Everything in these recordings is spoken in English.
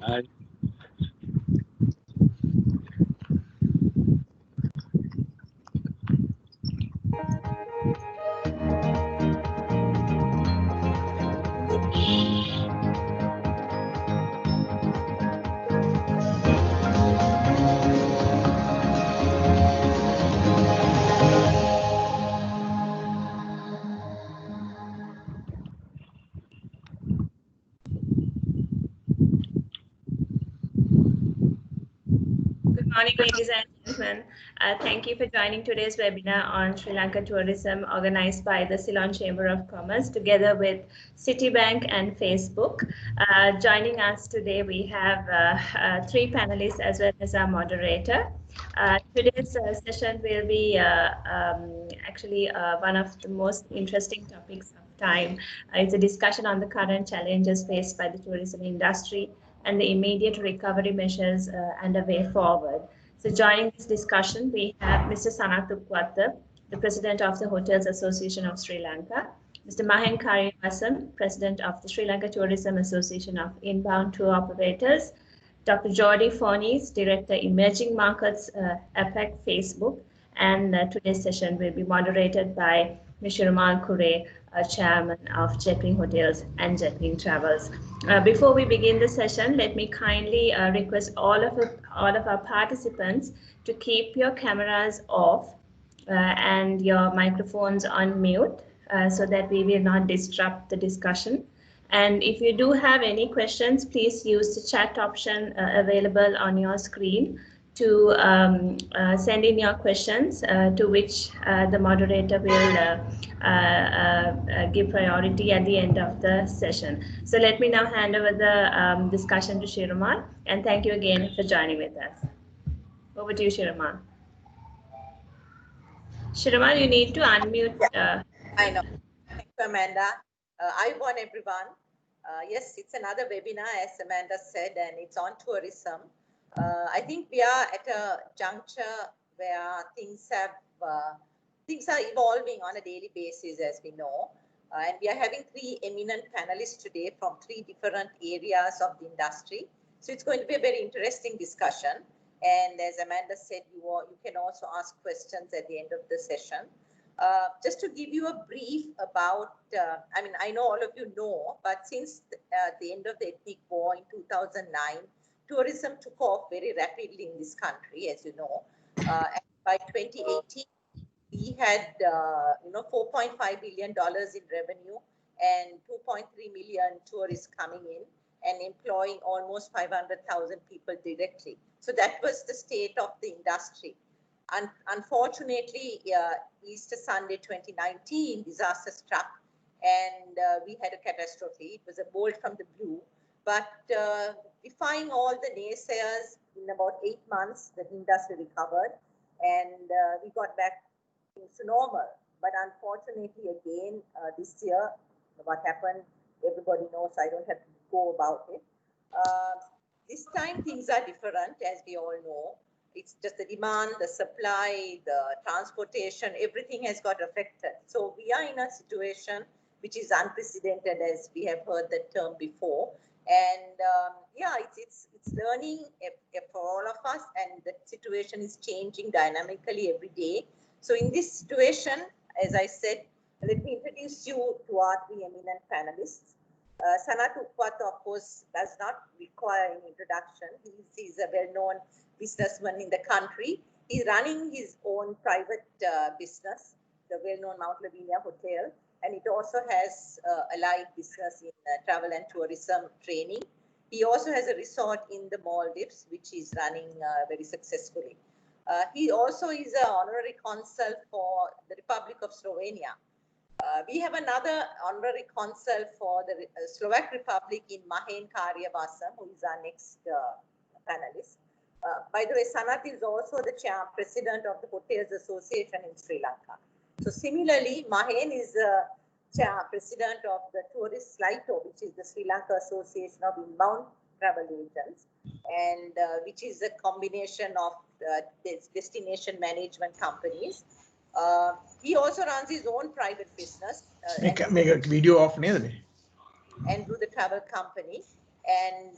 Hi. Good morning, ladies and gentlemen. Thank you for joining today's webinar on Sri Lanka tourism organized by the Ceylon Chamber of Commerce together with Citibank and Facebook. Joining us today, we have three panelists as well as our moderator. Today's session will be actually one of the most interesting topics of time. It's a discussion on the current challenges faced by the tourism industry and the immediate recovery measures and a way forward. So joining this discussion, we have Mr. Sanat Upwata, the President of the Hotels Association of Sri Lanka, Mr. Mahen Kariwasam, President of the Sri Lanka Tourism Association of Inbound Tour Operators, Dr. Jordi Fornis, Director Emerging Markets APEC Facebook, and today's session will be moderated by Mr. Ramal Kure, Chairman of Jetwing Hotels and Jetwing Travels. Before we begin the session, let me kindly request all of our participants to keep your cameras off and your microphones on mute so that we will not disrupt the discussion. And if you do have any questions, please use the chat option available on your screen to send in your questions to which the moderator will give priority at the end of the session. So let me now hand over the discussion to Shiramal, and thank you again for joining with us. Over to you, Shiramal. Shiramal, you need to unmute. I know. Thank you, Amanda. I want everyone. Yes, it's another webinar, as Amanda said, and it's on tourism. I think we are at a juncture where things are evolving on a daily basis, as we know. And we are having three eminent panelists today from three different areas of the industry. So it's going to be a very interesting discussion. And as Amanda said, you can also ask questions at the end of the session. Just to give you a brief about, I mean, I know all of you know, but since the end of the ethnic war in 2009, tourism took off very rapidly in this country, as you know. And by 2018, we had, $4.5 billion in revenue and 2.3 million tourists coming in and employing almost 500,000 people directly. So that was the state of the industry. Unfortunately, Easter Sunday 2019, disaster struck and we had a catastrophe. It was a bolt from the blue, but defying all the naysayers, in about 8 months, the industry recovered and we got back to normal. But unfortunately, again, this year, what happened, everybody knows, I don't have to go about it. This time things are different, as we all know. It's just the demand, the supply, the transportation, everything has got affected. So we are in a situation which is unprecedented, as we have heard the term before. And yeah, it's learning for all of us, and the situation is changing dynamically every day. So in this situation, as I said, let me introduce you to our three eminent panelists. Sanat Upwata, of course, does not require any introduction. He's a well-known businessman in the country. He's running his own private business, the well-known Mount Lavinia Hotel, and it also has allied business in travel and tourism training. He also has a resort in the Maldives, which is running very successfully. He also is an honorary consul for the Republic of Slovenia. We have another honorary consul for the Slovak Republic in Mahen Kariwasam, who is our next panelist. By the way, Sanat is also the president of the Hotels Association in Sri Lanka. So similarly, Mahen is president of the Tourist SLITO, which is the Sri Lanka Association of Inbound Travel Agents, and which is a combination of destination management companies. He also runs his own private business. Make a video of nearly. And do the travel company. And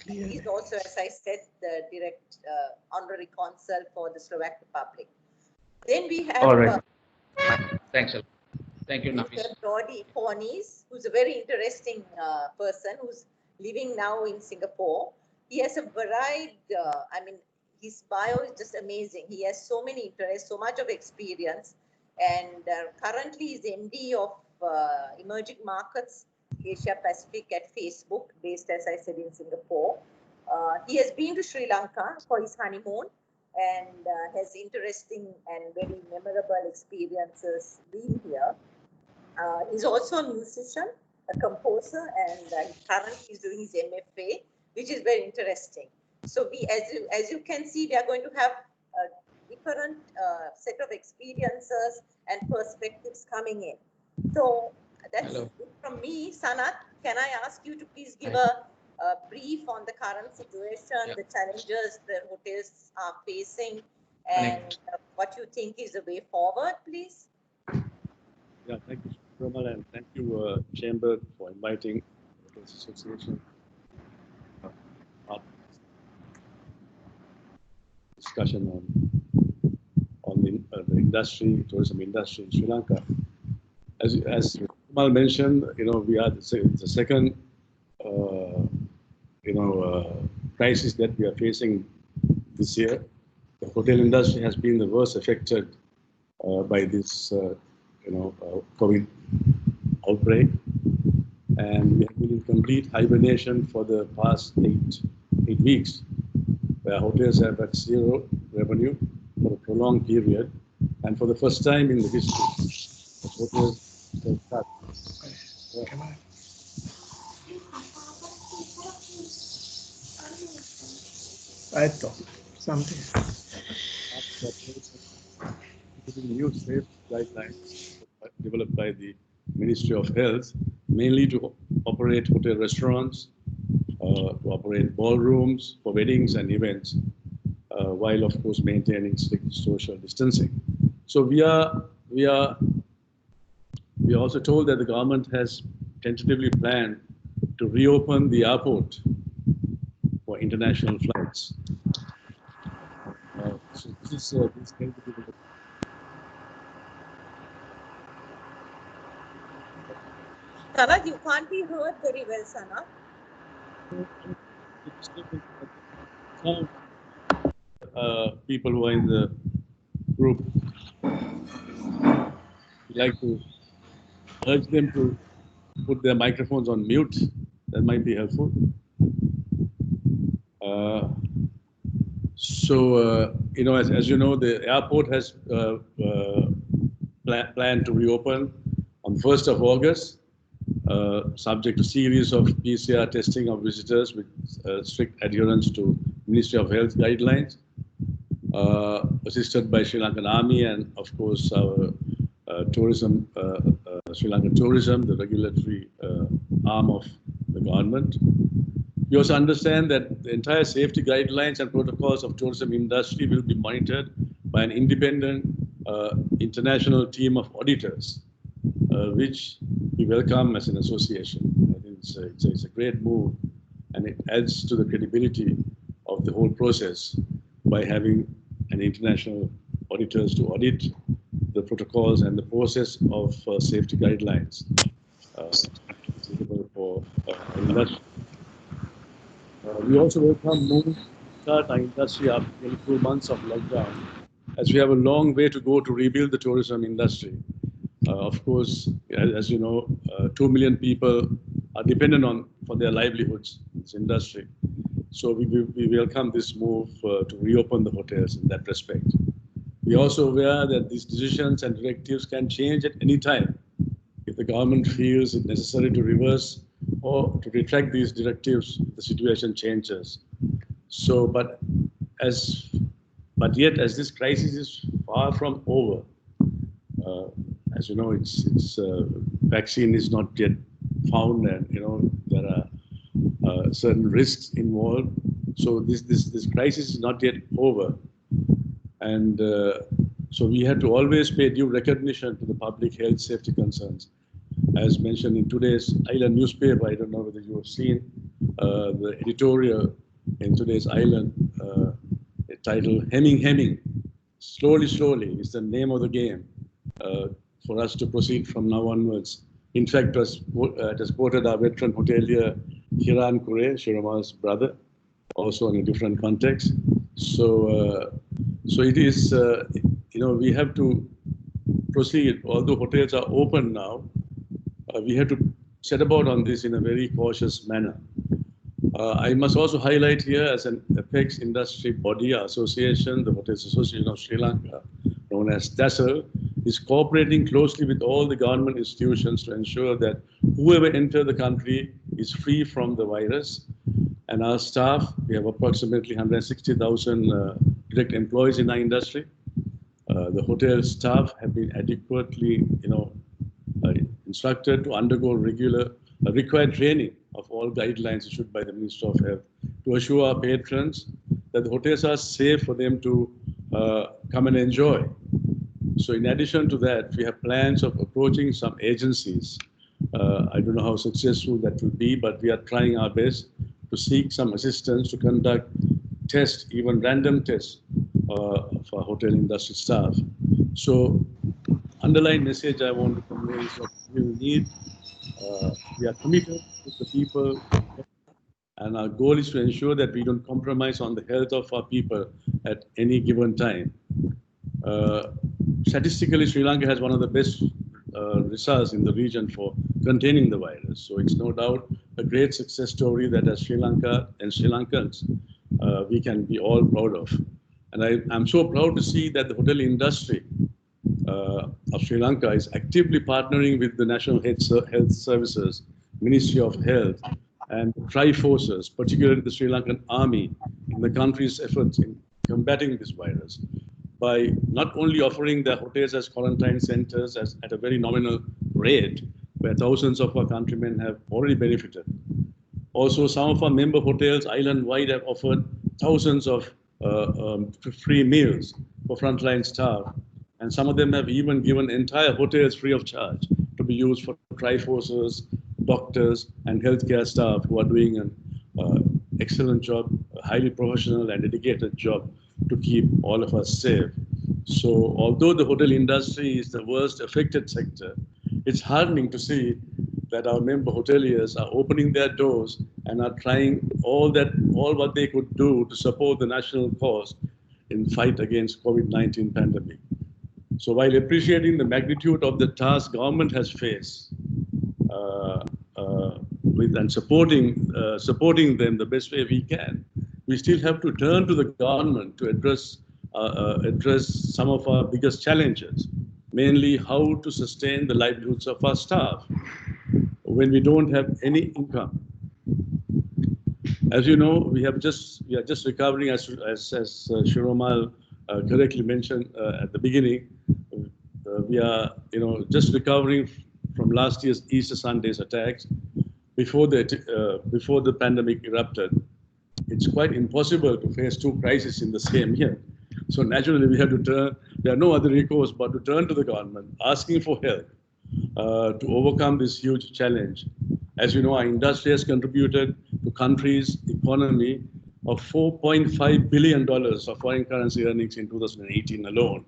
he's also, as I said, the direct honorary consul for the Slovak Republic. Then we have All right. Thanks a lot. Thank you, Nafis. Mr. Roddy Fornis, who's a very interesting person who's living now in Singapore. He has a varied, his bio is just amazing. He has so many interests, so much of experience, and currently he's MD of emerging markets, Asia Pacific at Facebook, based, as I said, in Singapore. He has been to Sri Lanka for his honeymoon and has interesting and very memorable experiences being here. He's also a musician, a composer, and currently he's doing his MFA, which is very interesting. So we, as you can see, we are going to have a different set of experiences and perspectives coming in. So that's it from me. Sanat, can I ask you to please give a brief on the current situation, the challenges the hotels are facing, and what you think is the way forward, please? Yeah, thank you, Ramal, and thank you, Chamber, for inviting the Hotels Association discussion on the industry, tourism industry in Sri Lanka. As Ramal mentioned, we are the second crisis that we are facing this year. The hotel industry has been the worst affected by this COVID outbreak, and we have been in complete hibernation for the past eight weeks, where hotels have had zero revenue for a prolonged period, and for the first time in the history, the hotels have cut. I thought something. New safe guidelines developed by the Ministry of Health, mainly to operate hotel restaurants, to operate ballrooms for weddings and events, while of course maintaining strict social distancing. So we are also told that the government has tentatively planned to reopen the airport for international flights. So this is tentative. Sanat, you can't be heard very well, Sanat. People who are in the group, we like to urge them to put their microphones on mute. That might be helpful. As you know, the airport has planned to reopen on 1st of August, subject to series of PCR testing of visitors with strict adherence to Ministry of Health guidelines, assisted by Sri Lankan Army and, of course, our tourism, Sri Lankan Tourism, the regulatory arm of the government. We also understand that the entire safety guidelines and protocols of tourism industry will be monitored by an independent international team of auditors, which we welcome as an association. I think it's a great move, and it adds to the credibility of the whole process by having an international auditors to audit the protocols and the process of safety guidelines suitable for industry. We also welcome moving to start our industry after 22 months of lockdown, as we have a long way to go to rebuild the tourism industry. Of course, as you know, 2 million people are dependent on for their livelihoods in this industry. So we welcome this move to reopen the hotels in that respect. We are also aware that these decisions and directives can change at any time if the government feels it necessary to reverse or to retract these directives if the situation changes. So, but yet, as this crisis is far from over, as you know, its vaccine is not yet found, and there are certain risks involved. So this crisis is not yet over, and so we have to always pay due recognition to the public health safety concerns, as mentioned in today's Island newspaper. I don't know whether you have seen. the editorial in today's Island, titled Hemming. Slowly, slowly is the name of the game for us to proceed from now onwards. In fact, it has quoted our veteran hotelier Hiran Kure, Shiromal's brother, also in a different context. So, so it is, we have to proceed. Although hotels are open now, we have to set about on this in a very cautious manner. I must also highlight here, as an apex industry body association, the Hotels Association of Sri Lanka, known as TASL, is cooperating closely with all the government institutions to ensure that whoever enters the country is free from the virus. And our staff, we have approximately 160,000 direct employees in our industry. The hotel staff have been adequately, instructed to undergo regular required training of all guidelines issued by the Ministry of Health to assure our patrons that the hotels are safe for them to come and enjoy. So in addition to that, we have plans of approaching some agencies. I don't know how successful that will be, but we are trying our best to seek some assistance to conduct tests, even random tests for hotel industry staff. So underlying message I want to convey is that we are committed to the people, and our goal is to ensure that we don't compromise on the health of our people at any given time. Statistically, Sri Lanka has one of the best results in the region for containing the virus. So it's no doubt a great success story that as Sri Lanka and Sri Lankans, we can be all proud of. And I'm so proud to see that the hotel industry of Sri Lanka is actively partnering with the National Health Services, Ministry of Health, and Tri-Forces, particularly the Sri Lankan Army, in the country's efforts in combating this virus, by not only offering their hotels as quarantine centers at a very nominal rate, where thousands of our countrymen have already benefited. Also, some of our member hotels island-wide have offered thousands of free meals for frontline staff, and some of them have even given entire hotels free of charge to be used for Tri-Forces, doctors, and healthcare staff who are doing an excellent job, a highly professional and dedicated job to keep all of us safe. So although the hotel industry is the worst affected sector, it's heartening to see that our member hoteliers are opening their doors and are trying all what they could do to support the national cause in fight against COVID-19 pandemic. So while appreciating the magnitude of the task government has faced and supporting them the best way we can, we still have to turn to the government to address some of our biggest challenges, mainly how to sustain the livelihoods of our staff when we don't have any income. As you know, we are just recovering, as Shiromal correctly mentioned at the beginning. We are just recovering from last year's Easter Sunday's attacks. Before the pandemic erupted, it's quite impossible to face two crises in the same year. So naturally, we have to turn. There are no other recourse but to turn to the government, asking for help to overcome this huge challenge. As you know, our industry has contributed to country's economy of $4.5 billion of foreign currency earnings in 2018 alone.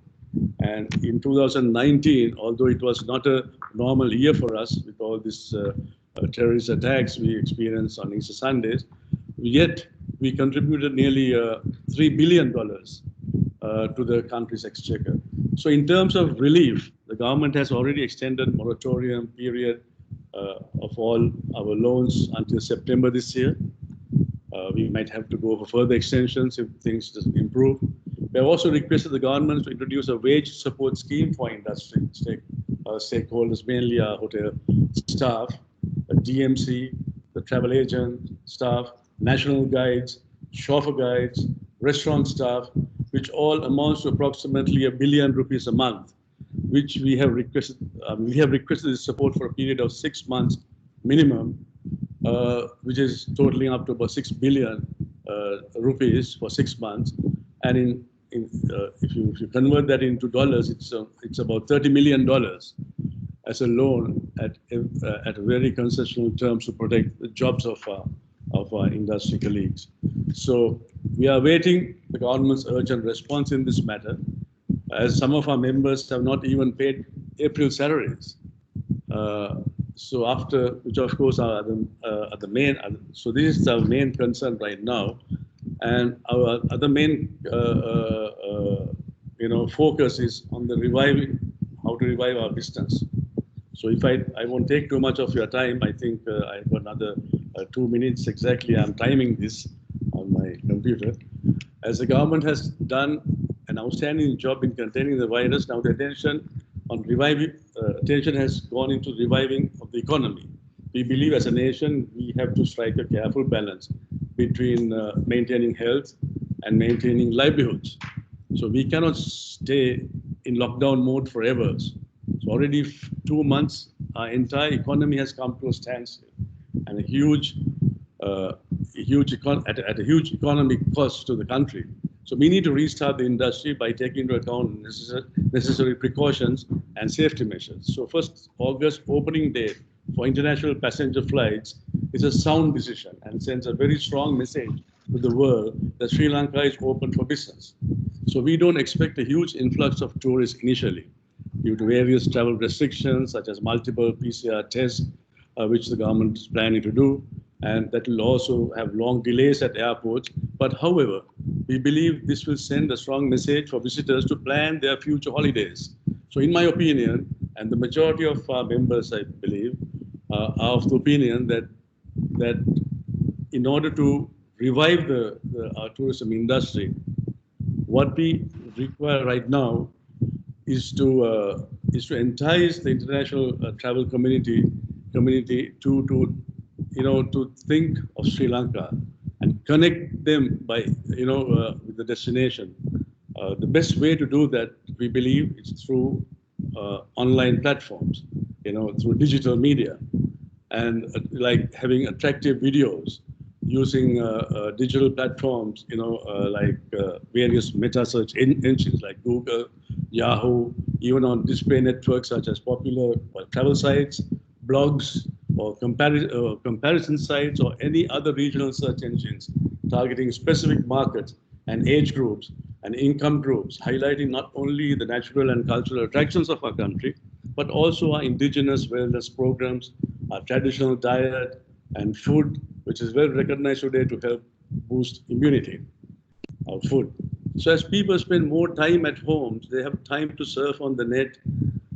And in 2019, although it was not a normal year for us with all these terrorist attacks we experienced on Easter Sundays, yet we contributed nearly $3 billion to the country's exchequer. So in terms of relief, the government has already extended moratorium period of all our loans until September this year. We might have to go for further extensions if things doesn't improve. We have also requested the government to introduce a wage support scheme for industry stakeholders, mainly our hotel staff, the DMC, the travel agent staff, national guides, chauffeur guides, restaurant staff, which all amounts to approximately ₹1 billion a month, which we have requested. We have requested this support for a period of 6 months minimum, which is totaling up to about 6 billion rupees for 6 months. And if you convert that into dollars, it's about $30 million as a loan at very concessional terms to protect the jobs of of our industry colleagues. So we are awaiting the government's urgent response in this matter, as some of our members have not even paid April salaries. So after, which of course are the main, so this is our main concern right now. And our other main, focus is on the reviving, how to revive our business. So if I won't take too much of your time, I think I've got another 2 minutes exactly. I'm timing this on my computer. As the government has done an outstanding job in containing the virus, now the attention on reviving, attention has gone into reviving of the economy. We believe as a nation, we have to strike a careful balance between maintaining health and maintaining livelihoods. So we cannot stay in lockdown mode forever. So already 2 months, our entire economy has come to a standstill, and a huge economic cost to the country. So we need to restart the industry by taking into account necessary precautions and safety measures. So 1st August opening date for international passenger flights is a sound decision and sends a very strong message to the world that Sri Lanka is open for business. So we don't expect a huge influx of tourists initially due to various travel restrictions such as multiple PCR tests, which the government is planning to do, and that will also have long delays at airports. But however, we believe this will send a strong message for visitors to plan their future holidays. So in my opinion, and the majority of our members, I believe, are of the opinion that in order to revive our tourism industry, what we require right now is to entice the international travel community to think of Sri Lanka and connect them by with the destination. The best way to do that, we believe, is through online platforms, through digital media, and like having attractive videos using digital platforms, like various meta search engines like Google, Yahoo, even on display networks such as popular travel sites, blogs, or comparison sites, or any other regional search engines targeting specific markets and age groups and income groups, highlighting not only the natural and cultural attractions of our country, but also our indigenous wellness programs, our traditional diet and food, which is well recognized today to help boost immunity, our food. So as people spend more time at home, they have time to surf on the net.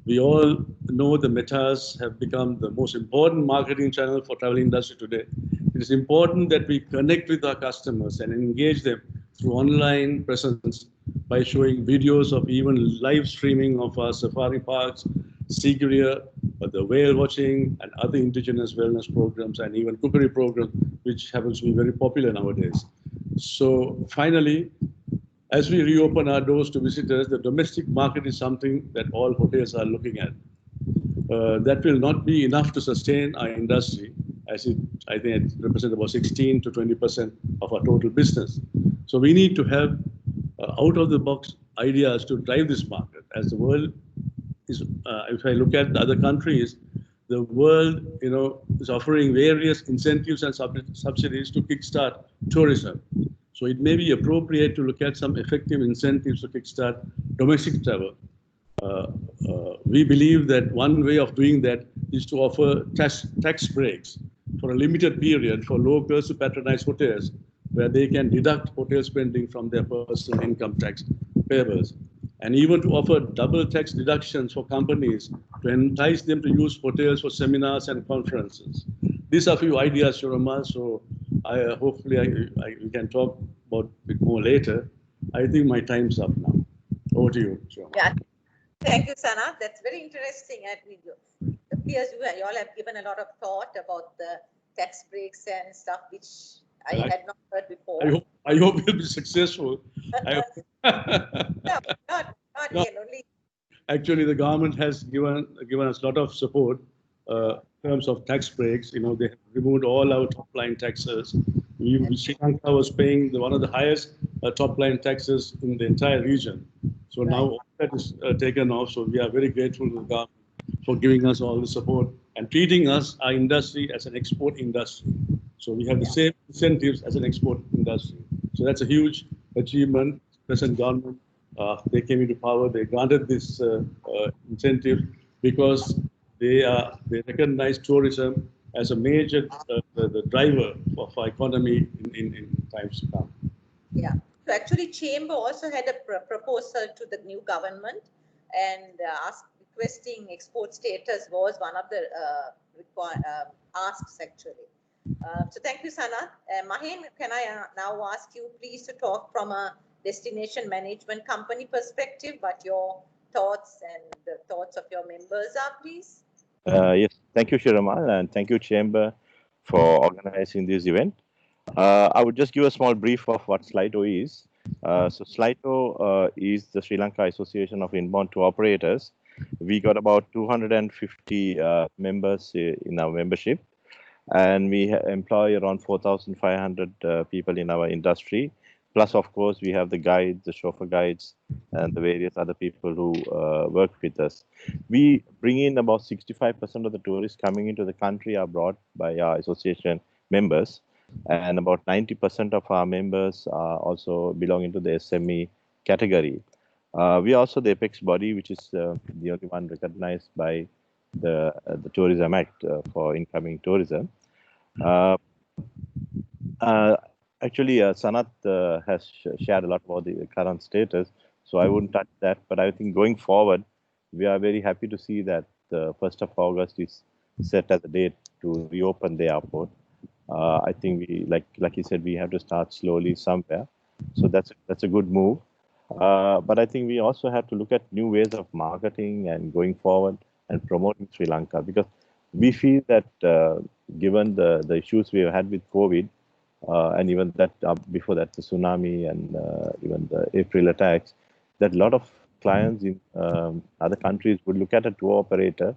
We all know the metas have become the most important marketing channel for travel industry today. It is important that we connect with our customers and engage them through online presence by showing videos of even live streaming of our safari parks, Sigiriya, the whale watching, and other indigenous wellness programs, and even cookery programs, which happens to be very popular nowadays. So finally, as we reopen our doors to visitors, the domestic market is something that all hotels are looking at. That will not be enough to sustain our industry, as I think it represents about 16 to 20% of our total business. So we need to have out-of-the-box ideas to drive this market. As the world is, if I look at the other countries, the world, is offering various incentives and subsidies to kickstart tourism. So it may be appropriate to look at some effective incentives to kickstart domestic travel. We believe that one way of doing that is to offer tax breaks for a limited period for locals to patronize hotels, where they can deduct hotel spending from their personal income tax payables, and even to offer double tax deductions for companies to entice them to use hotels for seminars and conferences. These are a few ideas, Shurama, so hopefully we can talk about it more later. I think my time's up now. Over to you, Shurama. Yeah. Thank you, Sana. That's very interesting. It appears you all have given a lot of thought about the tax breaks and stuff, which I had not heard before. I hope you'll be successful. No, not No. yet, only. Actually, the government has given us a lot of support in terms of tax breaks. They have removed all our top-line taxes. Sri Lanka was paying one of the highest top-line taxes in the entire region. So now all that is taken off. So we are very grateful to the government for giving us all the support and treating us, our industry, as an export industry. So we have the same incentives as an export industry. So that's a huge achievement. Present government, they came into power, they granted this incentive because they recognize tourism as a major the driver for economy in times to come. Yeah. So actually, Chamber also had a proposal to the new government, and requesting export status was one of the asks actually. So thank you, Sanat. Mahen, can I now ask you please to talk from a destination management company perspective, what your thoughts and the thoughts of your members are, please? Yes, thank you, Shiramal, and thank you, Chamber, for organizing this event. I would just give a small brief of what SLITO is. So SLITO is the Sri Lanka Association of Inbound Tour Operators. We got about 250 members in our membership, and we employ around 4,500 people in our industry. Plus, of course, we have the guides, the chauffeur guides, and the various other people who work with us. We bring in about 65% of the tourists coming into the country are brought by our association members, and about 90% of our members are also belonging to the SME category. We are also the apex body, which is the only one recognized by the Tourism Act for incoming tourism. Actually, Sanat has shared a lot about the current status, so I wouldn't touch that. But I think going forward, we are very happy to see that the 1st of August is set as a date to reopen the airport. I think we, like you said, we have to start slowly somewhere. So that's a good move. But I think we also have to look at new ways of marketing and going forward and promoting Sri Lanka, because we feel that given the issues we have had with COVID, and even that before that, the tsunami and even the April attacks, that a lot of clients in other countries would look at a tour operator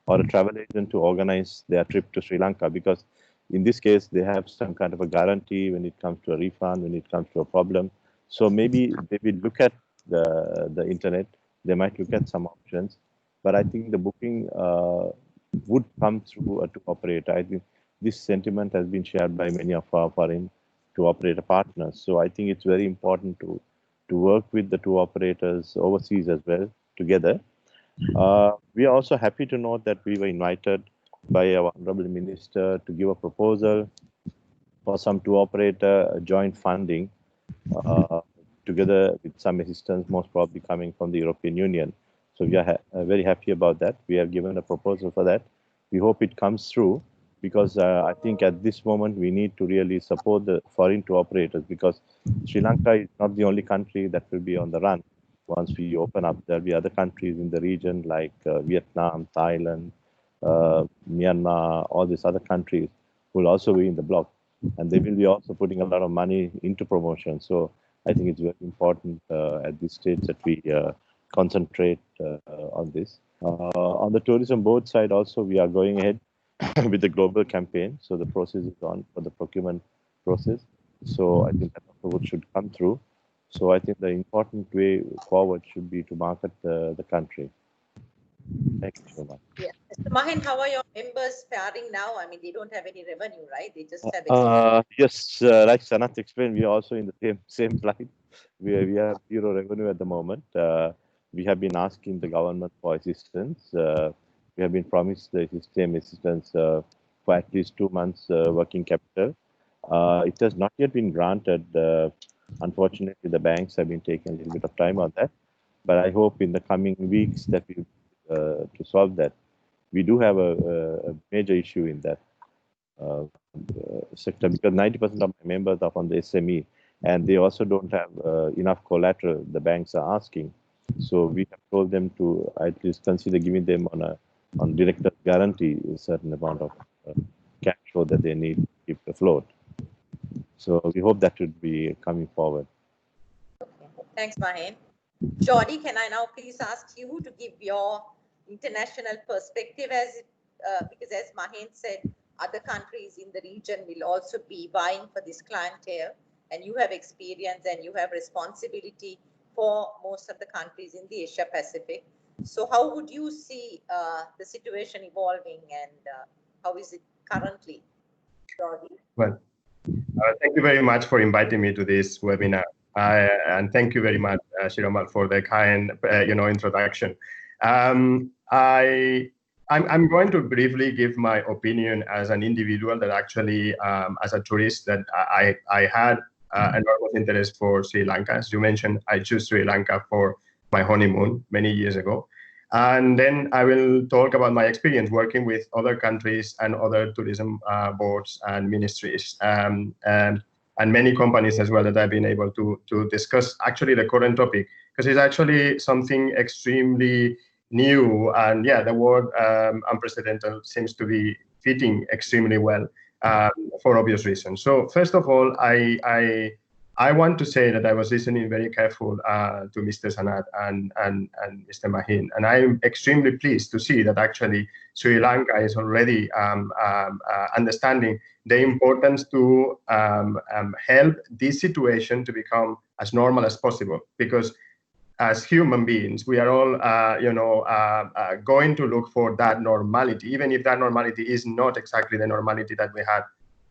or a travel agent to organize their trip to Sri Lanka, because in this case, they have some kind of a guarantee when it comes to a refund, when it comes to a problem. So maybe they will look at the internet, they might look at some options, but I think the booking would come through a tour operator. I think this sentiment has been shared by many of our foreign tour operator partners. So I think it's very important to work with the tour operators overseas as well together. We are also happy to note that we were invited by our Honorable Minister to give a proposal for some tour operator joint funding together with some assistance, most probably coming from the European Union. So we are very happy about that. We have given a proposal for that. We hope it comes through, because I think at this moment we need to really support the foreign tour operators, because Sri Lanka is not the only country that will be on the run. Once we open up, there'll be other countries in the region like Vietnam, Thailand, Myanmar, all these other countries will also be in the block, and they will be also putting a lot of money into promotion. So I think it's very important at this stage that we concentrate on this. On the tourism board side also, we are going ahead with the global campaign. So the process is on for the procurement process. So I think that also should come through. So I think the important way forward should be to market the country. Thank you so much. Yeah. Mr. Mahen, how are your members faring now? I mean, they don't have any revenue, right? They just have yes, like Sanat explained, we are also in the same plight. We have zero revenue at the moment. We have been asking the government for assistance. We have been promised the same assistance for at least 2 months working capital. It has not yet been granted. Unfortunately, the banks have been taking a little bit of time on that. But I hope in the coming weeks that we to solve that. We do have a major issue in that sector, because 90% of my members are from the SME, and they also don't have enough collateral the banks are asking. So we have told them to at least consider giving them on director guarantee a certain amount of cash flow that they need to keep afloat. So we hope that should be coming forward. Okay. Thanks, Mahen. Jordi, can I now please ask you to give your international perspective, because as Mahen said, other countries in the region will also be vying for this clientele, and you have experience and you have responsibility for most of the countries in the Asia Pacific. So how would you see the situation evolving, and how is it currently, Jordi? Well, Thank you very much for inviting me to this webinar. And thank you very much, Shiromal, for the kind, introduction. I'm going to briefly give my opinion as an individual that actually, as a tourist, that I had enormous interest for Sri Lanka. As you mentioned, I chose Sri Lanka for my honeymoon many years ago. And then I will talk about my experience working with other countries and other tourism boards and ministries and many companies as well that I've been able to discuss actually the current topic, because it's actually something extremely new. And yeah, the word unprecedented seems to be fitting extremely well for obvious reasons. So first of all, I want to say that I was listening very careful to Mr. Sanat and Mr. Mahin, and I'm extremely pleased to see that actually Sri Lanka is already understanding the importance to help this situation to become as normal as possible, because as human beings, we are all, going to look for that normality, even if that normality is not exactly the normality that we had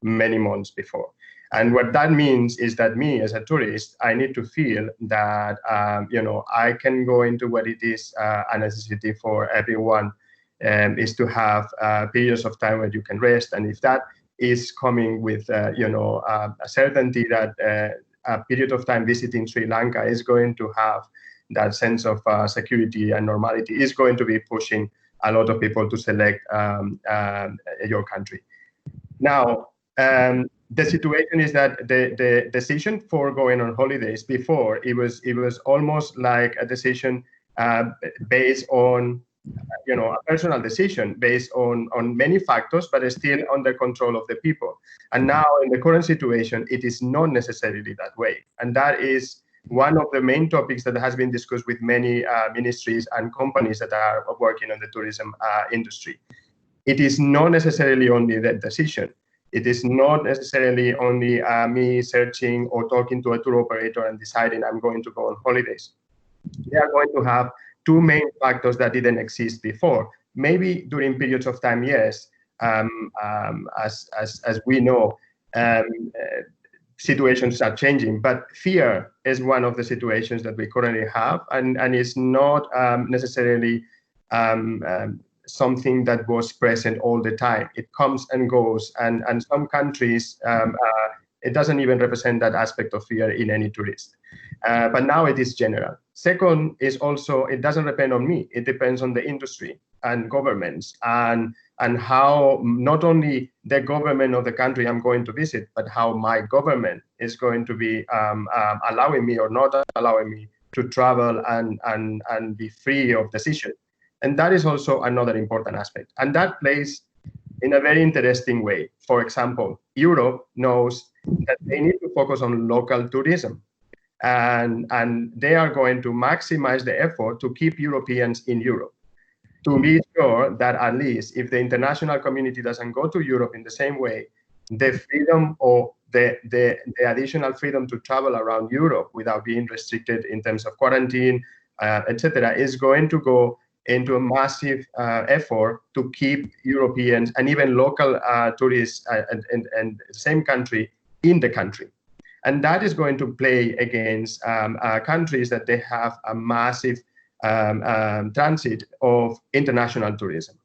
many months before. And what that means is that me as a tourist, I need to feel that, I can go into what it is a necessity for everyone is to have periods of time where you can rest. And if that is coming with, a certainty that a period of time visiting Sri Lanka is going to have that sense of security and normality, is going to be pushing a lot of people to select your country. Now, the situation is that the decision for going on holidays before, it was almost like a decision based on, a personal decision based on many factors, but it's still under control of the people. And now in the current situation, it is not necessarily that way. And that is one of the main topics that has been discussed with many ministries and companies that are working on the tourism industry. It is not necessarily only that decision. It is not necessarily only me searching or talking to a tour operator and deciding I'm going to go on holidays. They are going to have two main factors that didn't exist before. Maybe during periods of time, yes, as we know, situations are changing, but fear is one of the situations that we currently have, and it's not necessarily something that was present all the time. It comes and goes, and some countries, it doesn't even represent that aspect of fear in any tourist. But now it is general. Second is also, it doesn't depend on me. It depends on the industry and governments and how not only the government of the country I'm going to visit, but how my government is going to be allowing me or not allowing me to travel and be free of decision. And that is also another important aspect. And that plays in a very interesting way. For example, Europe knows that they need to focus on local tourism. And they are going to maximize the effort to keep Europeans in Europe, to be sure that at least if the international community doesn't go to Europe in the same way, the freedom or the additional freedom to travel around Europe without being restricted in terms of quarantine, etc., is going to go into a massive effort to keep Europeans and even local tourists and the same country in the country. And that is going to play against countries that they have a massive transit of international tourism.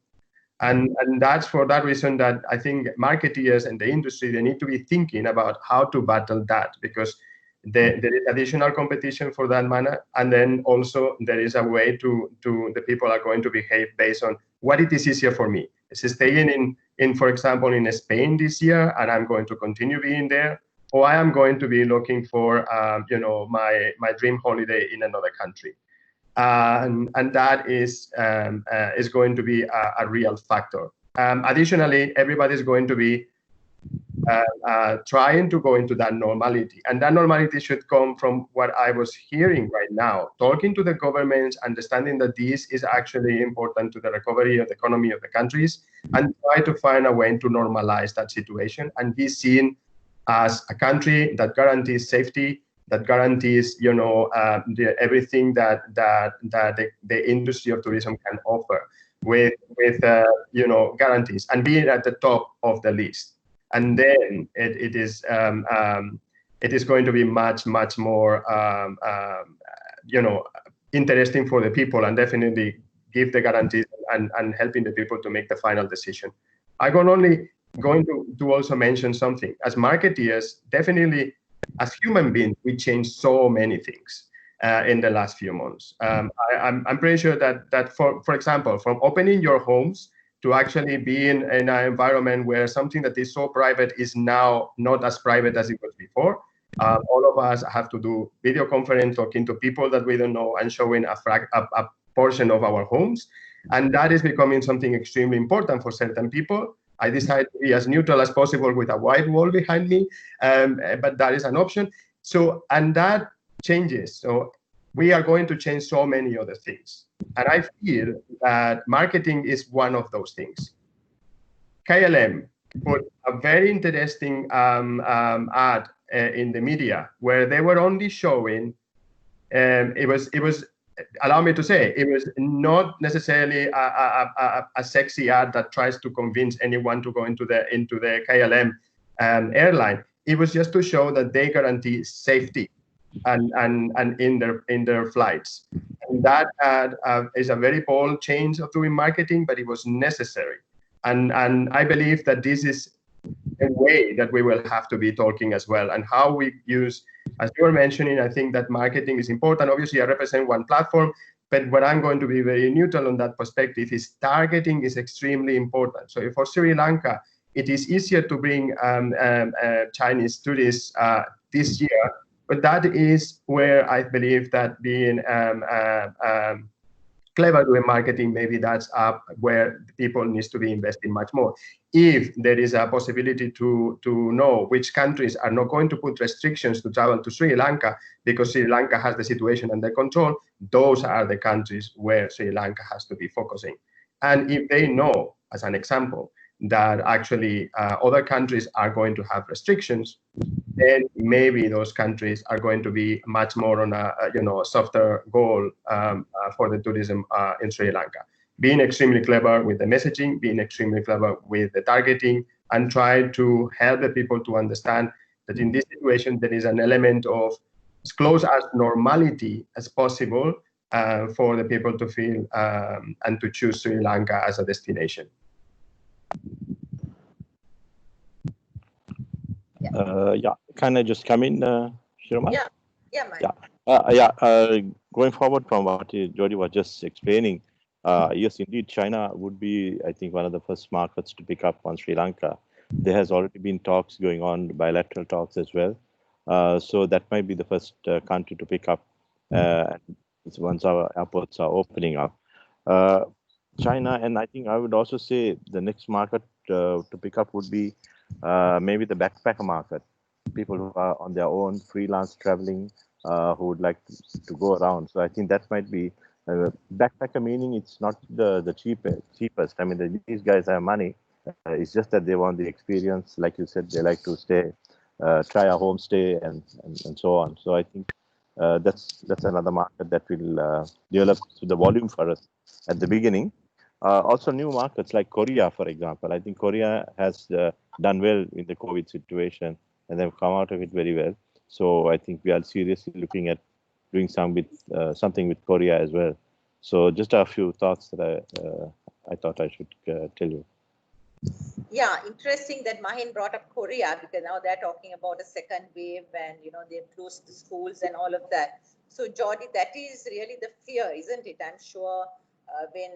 And that's for that reason that I think marketeers and the industry, they need to be thinking about how to battle that, because there is additional competition for that manner. And then also there is a way to the people are going to behave based on what it is easier for me. Is staying in, for example, in Spain this year, and I'm going to continue being there, or I am going to be looking for, my dream holiday in another country. And that is going to be a real factor. Additionally, everybody is going to be trying to go into that normality. And that normality should come from what I was hearing right now, talking to the governments, understanding that this is actually important to the recovery of the economy of the countries, and try to find a way to normalize that situation and be seen as a country that guarantees safety, that guarantees, everything that the industry of tourism can offer with guarantees, and being at the top of the list. and then it is going to be much more interesting for the people, and definitely give the guarantees and helping the people to make the final decision. I'm only going to also mention something. As marketeers, definitely as human beings, we change so many things in the last few months. I'm pretty sure that for example, from opening your homes to actually being in an environment where something that is so private is now not as private as it was before. All of us have to do video conference, talking to people that we don't know and showing a portion of our homes. And that is becoming something extremely important for certain people. I decided to be as neutral as possible with a white wall behind me, but that is an option. So, and that changes. So we are going to change so many other things. And I feel that marketing is one of those things. KLM put a very interesting ad in the media where they were only showing, it was allow me to say, it was not necessarily a sexy ad that tries to convince anyone to go into the KLM airline. It was just to show that they guarantee safety and in their flights. And that ad is a very bold change of doing marketing, but it was necessary. And I believe that this is a way that we will have to be talking as well, and how we use, as you were mentioning, I think that marketing is important. Obviously, I represent one platform, but what I'm going to be very neutral on that perspective is targeting is extremely important. So for Sri Lanka, it is easier to bring Chinese tourists this year, but that is where I believe that being clever doing marketing, maybe that's where people needs to be investing much more. If there is a possibility to know which countries are not going to put restrictions to travel to Sri Lanka because Sri Lanka has the situation under control, those are the countries where Sri Lanka has to be focusing. And if they know, as an example, that actually other countries are going to have restrictions, then maybe those countries are going to be much more on a softer goal for the tourism in Sri Lanka. Being extremely clever with the messaging, being extremely clever with the targeting, and try to help the people to understand that in this situation there is an element of as close as normality as possible for the people to feel and to choose Sri Lanka as a destination. Yeah, can I just come in, Shirama? Yeah. Going forward from what Jody was just explaining, yes, indeed, China would be, I think, one of the first markets to pick up on Sri Lanka. There has already been talks going on, bilateral talks as well. So that might be the first country to pick up once our airports are opening up. China, and I think I would also say the next market to pick up would be maybe the backpacker market. People who are on their own, freelance traveling, who would like to go around. So I think that might be backpacker, meaning it's not the cheapest. I mean, these guys have money. It's just that they want the experience. Like you said, they like to stay, try a homestay and so on. So I think that's another market that will develop the volume for us at the beginning. Also, new markets like Korea, for example. I think Korea has done well in the COVID situation, and they've come out of it very well. So I think we are seriously looking at doing something with Korea as well. So just a few thoughts that I thought I should tell you. Yeah, interesting that Mahin brought up Korea, because now they're talking about a second wave and they've closed the schools and all of that. So Jordi, that is really the fear, isn't it? I'm sure when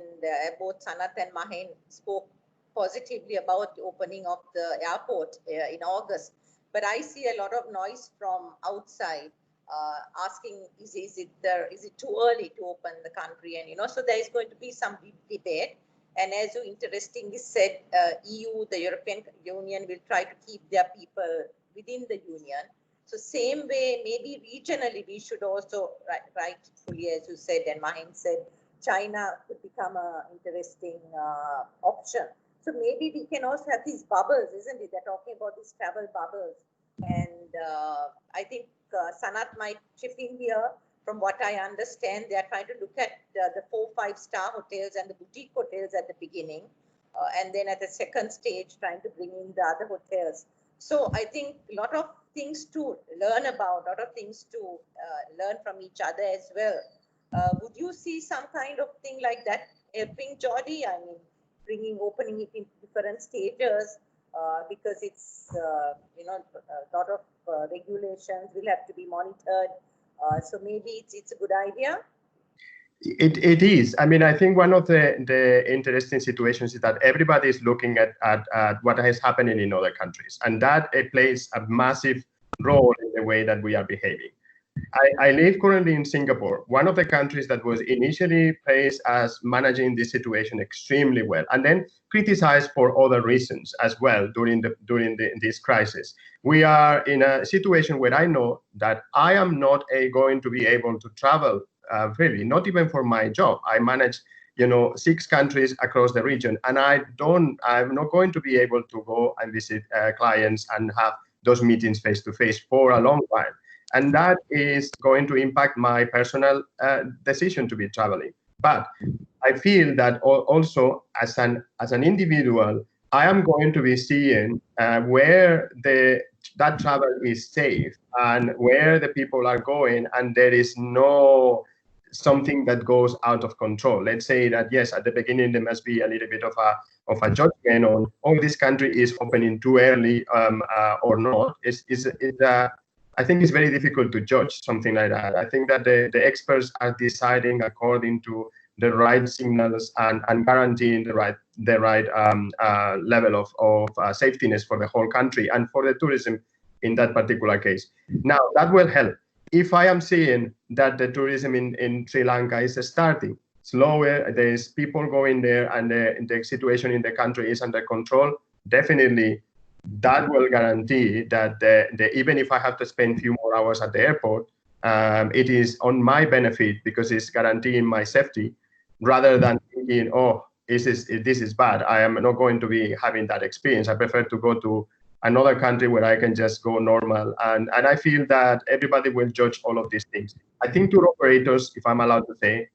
both Sanat and Mahin spoke positively about the opening of the airport in August, but I see a lot of noise from outside asking, is it too early to open the country? And so there is going to be some debate. And as you interestingly said, EU, the European Union, will try to keep their people within the union. So same way, maybe regionally, we should also, rightfully, as you said, and Mahin said, China could become an interesting option. So maybe we can also have these bubbles, isn't it? They're talking about these travel bubbles. And I think Sanat might chip in here. From what I understand, they are trying to look at the 4-5 star hotels and the boutique hotels at the beginning. and then at the second stage, trying to bring in the other hotels. So I think a lot of things to learn about, a lot of things to learn from each other as well. Would you see some kind of thing like that helping Geordie? I mean, opening it in different stages, because it's, a lot of regulations will have to be monitored. So maybe it's a good idea. It is. I mean, I think one of the interesting situations is that everybody is looking at what is happening in other countries, and that it plays a massive role in the way that we are behaving. I live currently in Singapore, one of the countries that was initially praised as managing this situation extremely well, and then criticized for other reasons as well during this crisis. We are in a situation where I know that I am not going to be able to travel freely, not even for my job. I manage 6 countries across the region, and I'm not going to be able to go and visit clients and have those meetings face to face for a long while. And that is going to impact my personal decision to be traveling. But I feel that also as an individual, I am going to be seeing where that travel is safe and where the people are going, and there is no something that goes out of control. Let's say that yes, at the beginning there must be a little bit of a judgment on, oh, this country is opening too early or not. I think it's very difficult to judge something like that. I think that the experts are deciding according to the right signals and guaranteeing the right level of safetiness for the whole country and for the tourism in that particular case. Now, that will help. If I am seeing that the tourism in Sri Lanka is starting slower, there's people going there, and the situation in the country is under control, definitely that will guarantee that even if I have to spend a few more hours at the airport, it is on my benefit because it's guaranteeing my safety, rather than thinking, oh, this is bad. I am not going to be having that experience. I prefer to go to another country where I can just go normal. And I feel that everybody will judge all of these things. I think tour operators, if I'm allowed to say,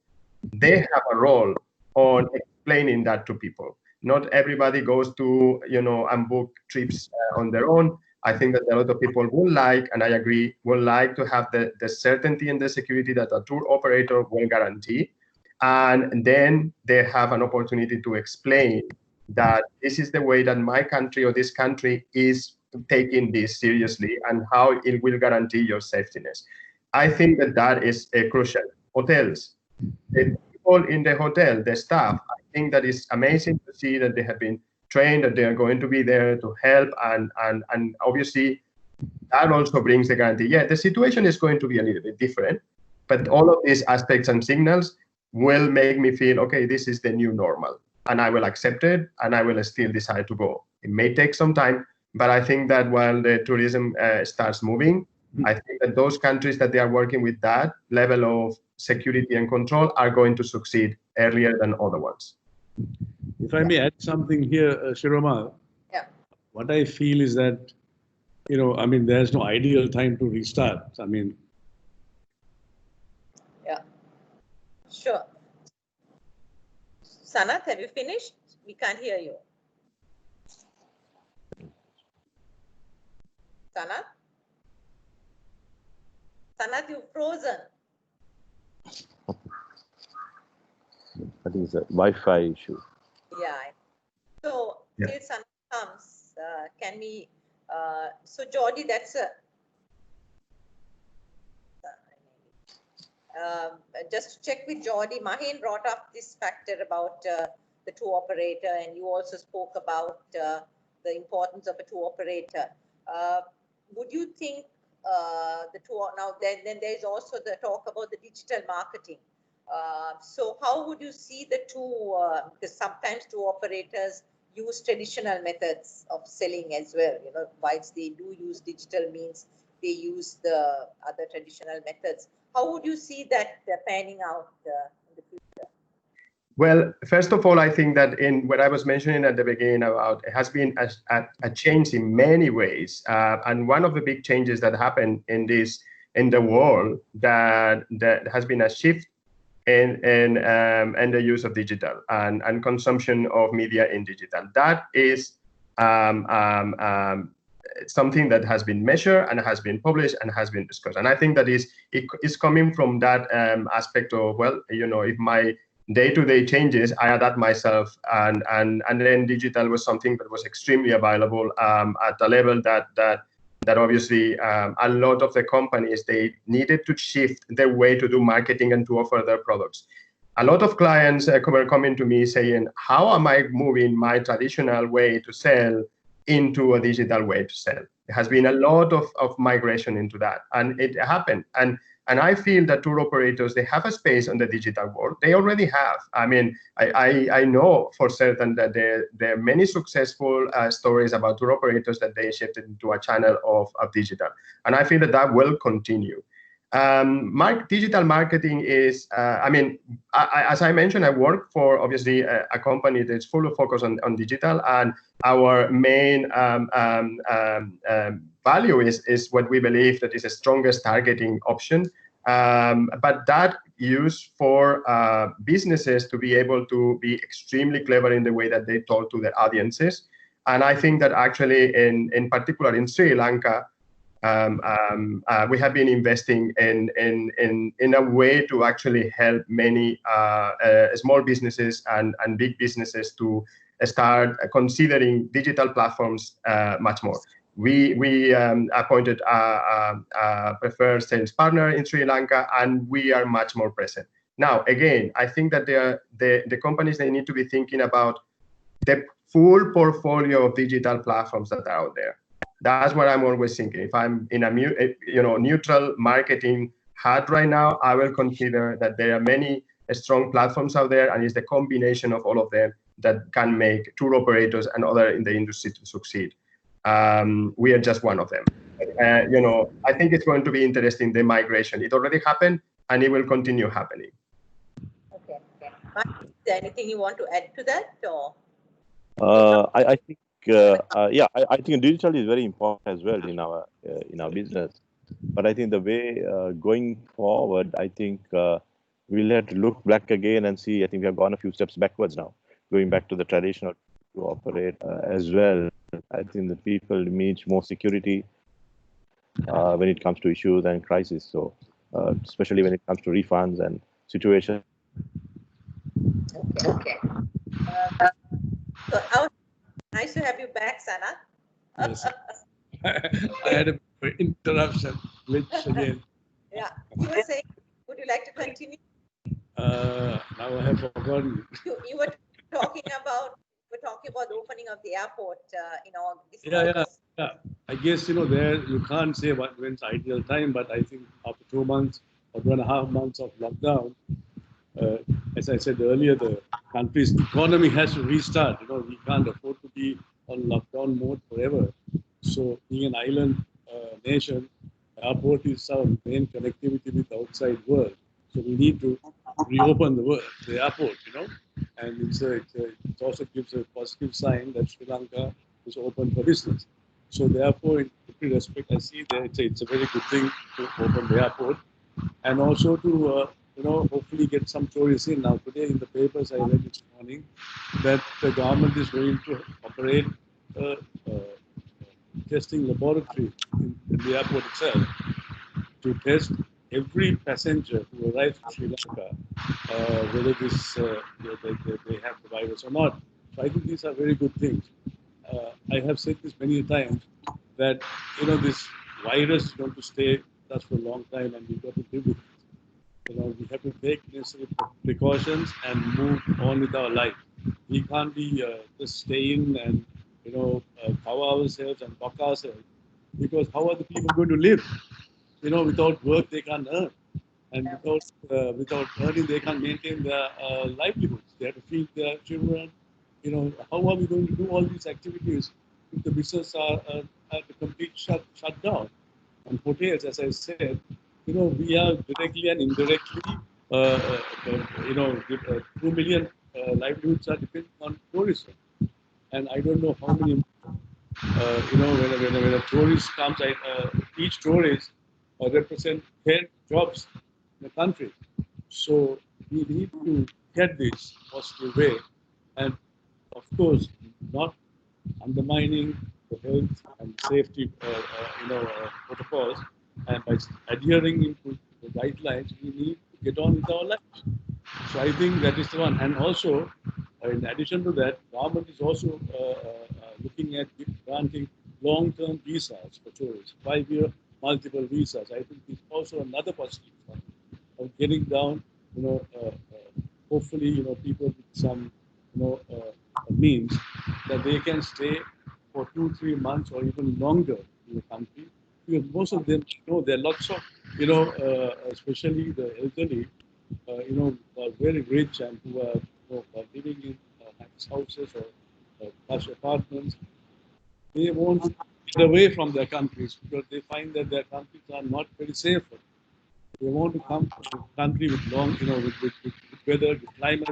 they have a role on explaining that to people. Not everybody goes to, and book trips on their own. I think that a lot of people would like, and I agree, would like to have the certainty and the security that a tour operator will guarantee. And then they have an opportunity to explain that this is the way that my country or this country is taking this seriously and how it will guarantee your safetiness. I think that is crucial. Hotels, the people in the hotel, the staff, I think that is amazing to see that they have been trained, that they are going to be there to help, and obviously that also brings the guarantee. Yeah, the situation is going to be a little bit different, but all of these aspects and signals will make me feel, okay, this is the new normal, and I will accept it, and I will still decide to go. It may take some time, but I think that while the tourism starts moving, I think that those countries that they are working with that level of security and control are going to succeed earlier than other ones. If I may add something here, Shiroma, what I feel is that, there's no ideal time to restart. Yeah, sure. Sanath, have you finished? We can't hear you. Sanath? Sanath, you've frozen. That is a Wi-Fi issue. Yeah. So till Sanath comes, can we? So Geordie, that's a. Just to check with Geordie, Mahin brought up this factor about the tour operator, and you also spoke about the importance of a tour operator. Would you think the tour, now then there's also the talk about the digital marketing. So how would you see the two, because sometimes tour operators use traditional methods of selling as well, whilst they do use digital means, they use the other traditional methods. How would you see that panning out in the future? Well, first of all, I think that in what I was mentioning at the beginning about, it has been a change in many ways. And one of the big changes that happened in the world that has been a shift and the use of digital and consumption of media in digital. That is something that has been measured and has been published and has been discussed. And I think that it is coming from that aspect of, well, you know, if my day-to-day changes, I adapt myself, and then digital was something that was extremely available at a level that obviously a lot of the companies, they needed to shift their way to do marketing and to offer their products. A lot of clients were coming to me saying, how am I moving my traditional way to sell into a digital way to sell? There has been a lot of migration into that, and it happened. And I feel that tour operators, they have a space on the digital world. They already have. I mean, I know for certain that there are many successful stories about tour operators that they shifted into a channel of digital. And I feel that that will continue. Digital marketing is, I mean, as I mentioned, I work for obviously a company that's full of focus on digital, and our main value is what we believe that is the strongest targeting option. But that used for businesses to be able to be extremely clever in the way that they talk to their audiences. And I think that actually, in particular in Sri Lanka, we have been investing in a way to actually help many small businesses and big businesses to start considering digital platforms much more. We appointed a preferred sales partner in Sri Lanka, and we are much more present. Now, again, I think that the companies, they need to be thinking about the full portfolio of digital platforms that are out there. That's what I'm always thinking. If I'm in a neutral marketing hat right now, I will consider that there are many strong platforms out there, and it's the combination of all of them that can make tour operators and other in the industry to succeed. We are just one of them. I think it's going to be interesting, the migration. It already happened, and it will continue happening. Okay. Mike, is there anything you want to add to that? Or? I think, I think digital is very important as well in our business. But I think the way going forward, I think we'll have to look back again and see. I think we have gone a few steps backwards now, going back to the traditional to operate as well. I think the people need more security when it comes to issues and crises. So especially when it comes to refunds and situations. Okay. So nice to have you back, Sana. Yes. I had an interruption, glitch again. Yeah, you were saying, would you like to continue? Now I have forgotten. You were talking about the opening of the airport this August. Yeah. I guess, there you can't say when's ideal time, but I think after 2 months or 2.5 months of lockdown, as I said earlier, the country's economy has to restart. We can't afford to be on lockdown mode forever. So being an island nation, airport is our main connectivity with the outside world. So we need to reopen the airport, and it also gives a positive sign that Sri Lanka is open for business. So therefore, in every respect, I see that it's a very good thing to open the airport, and also to hopefully get some tourists in. Now today in the papers I read this morning that the government is going to operate a testing laboratory in the airport itself to test every passenger who arrives in Sri Lanka, whether they have the virus or not. So I think these are very good things. I have said this many times that this virus is going to stay with us for a long time, and we've got to live with it. We have to take necessary precautions and move on with our life. We can't be just staying and cover ourselves and lock ourselves, because how are the people going to live? Without work they can't earn, and without earning they can't maintain their livelihoods. They have to feed their children. How are we going to do all these activities if the business are at a complete shutdown? And hotels, as I said, we are directly and indirectly, 2 million livelihoods are dependent on tourism. And I don't know how many, when a tourist comes, each tourist represents 10 jobs in the country. So we need to get this positive way, and of course, not undermining the health and safety, protocols, and by adhering into the guidelines, we need to get on with our lives. So I think that is the one. And also, in addition to that, government is also looking at granting long-term visas for tourists, 5-year multiple visas. I think it's also another positive one of getting down, hopefully, people with some, means that they can stay for 2-3 months or even longer in the country. Because most of them, there are lots of, especially the elderly, who are very rich and who are, are living in nice houses or plush apartments. They want to get away from their countries because they find that their countries are not very safe for them. They want to come to a country with long, with weather, with climate,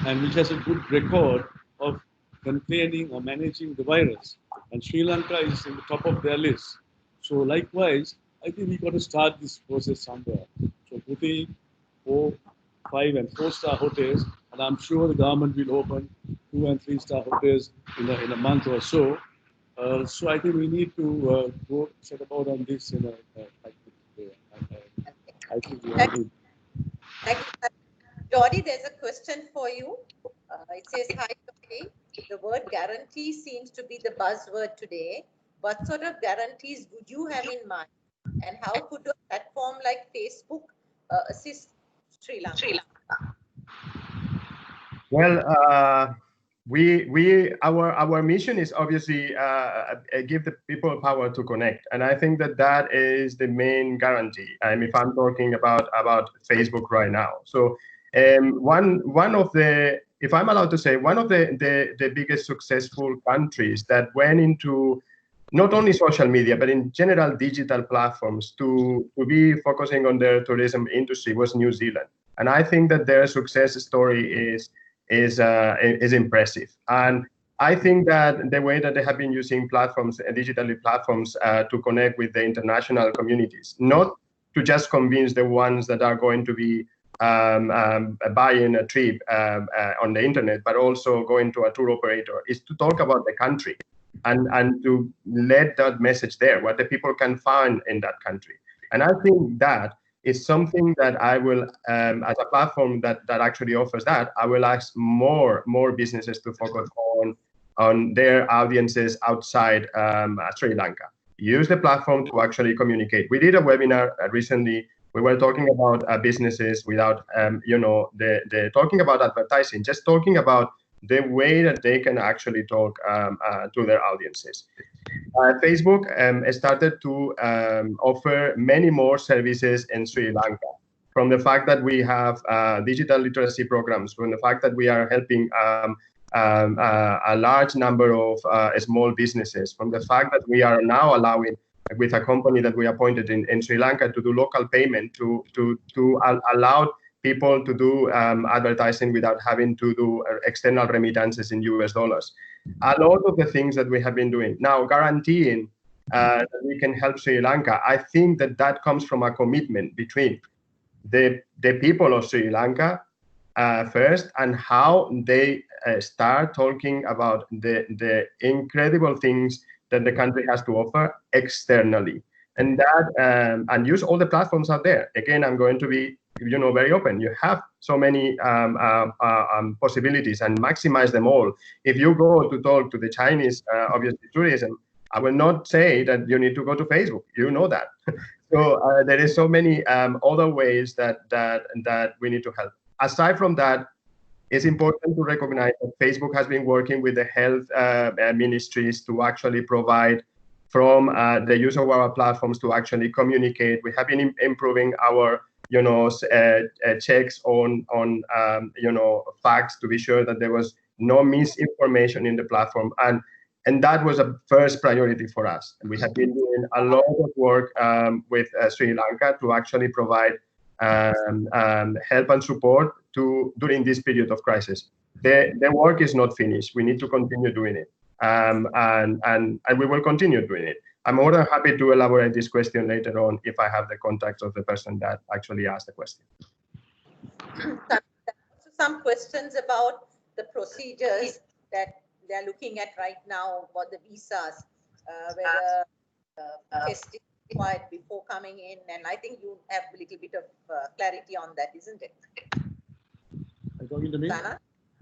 and which has a good record of containing or managing the virus. And Sri Lanka is in the top of their list. So likewise, I think we got to start this process somewhere. So putting 4, 5, and 4-star hotels, and I'm sure the government will open 2- and 3-star hotels in a month or so. So I think we need to go set about on this in a practical way. I think we have to. Thank you. Jody, there's a question for you. It says, hi, Jody. The word guarantee seems to be the buzzword today. What sort of guarantees would you have in mind? And how could a platform like Facebook assist Sri Lanka? Well, our mission is obviously give the people power to connect, and I think that is the main guarantee. If I'm talking about Facebook right now, so one of the, if I'm allowed to say, one of the biggest successful countries that went into not only social media but in general digital platforms to be focusing on their tourism industry was New Zealand, and I think that their success story is impressive. And I think that the way that they have been using platforms, digitally platforms, to connect with the international communities, not to just convince the ones that are going to be buying a trip on the internet, but also going to a tour operator, is to talk about the country and to let that message there, what the people can find in that country. And I think that is something that I will, as a platform that actually offers that, I will ask more businesses to focus on their audiences outside Sri Lanka. Use the platform to actually communicate. We did a webinar recently. We were talking about businesses without, the talking about advertising, just talking about the way that they can actually talk to their audiences. Facebook started to offer many more services in Sri Lanka. From the fact that we have digital literacy programs, from the fact that we are helping a large number of small businesses, from the fact that we are now allowing, with a company that we appointed in Sri Lanka, to do local payment, to allow people to do advertising without having to do external remittances in US dollars. A lot of the things that we have been doing. Now, guaranteeing that we can help Sri Lanka, I think that comes from a commitment between the people of Sri Lanka first, and how they start talking about the incredible things that the country has to offer externally. And that and use all the platforms out there. Again, I'm going to be very open. You have so many possibilities, and maximize them all. If you go to talk to the Chinese, obviously tourism, I will not say that you need to go to Facebook. You know that. So there is so many other ways that we need to help. Aside from that, it's important to recognize that Facebook has been working with the health ministries to actually provide from the use of our platforms to actually communicate. We have been improving our checks on facts to be sure that there was no misinformation in the platform, and that was a first priority for us. And we have been doing a lot of work with Sri Lanka to actually provide help and support during this period of crisis. The work is not finished. We need to continue doing it, and we will continue doing it. I'm more than happy to elaborate this question later on if I have the contact of the person that actually asked the question. Also some questions about the procedures that they're looking at right now for the visas, whether test is required before coming in, and I think you have a little bit of clarity on that, isn't it? Are you talking to me? Sana?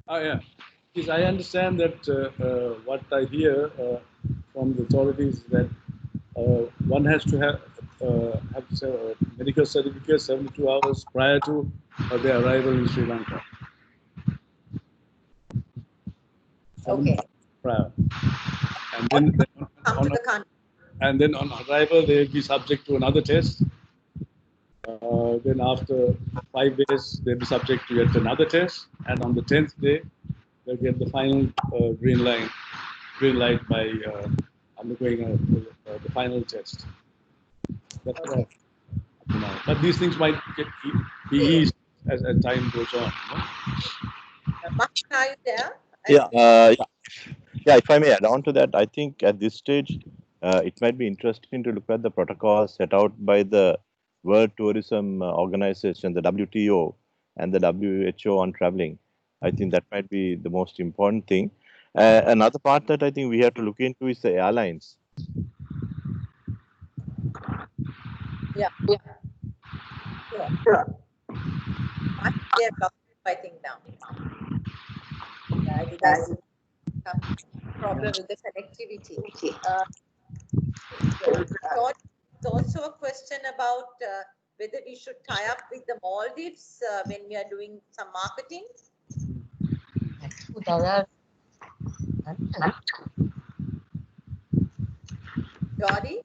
Oh, yeah. Because I understand that what I hear from the authorities that one has to have a medical certificate 72 hours prior to their arrival in Sri Lanka. Okay. Prior. And then Come to the country. and then on arrival, they will be subject to another test. Then after 5 days, they'll be subject to yet another test. And on the 10th day, they'll get the final green light by undergoing the final test. That's Okay. right. But these things might be eased as time goes on. Martin, are you there? Yeah, if I may add on to that, I think at this stage, it might be interesting to look at the protocols set out by the World Tourism Organization, the WTO, and the WHO on traveling. I think that might be the most important thing. Another part that I think we have to look into is the airlines. Yeah. They're lost, I think, now. Yeah, I think there's some problem with the connectivity. There's also a question about whether we should tie up with the Maldives when we are doing some marketing. Jody?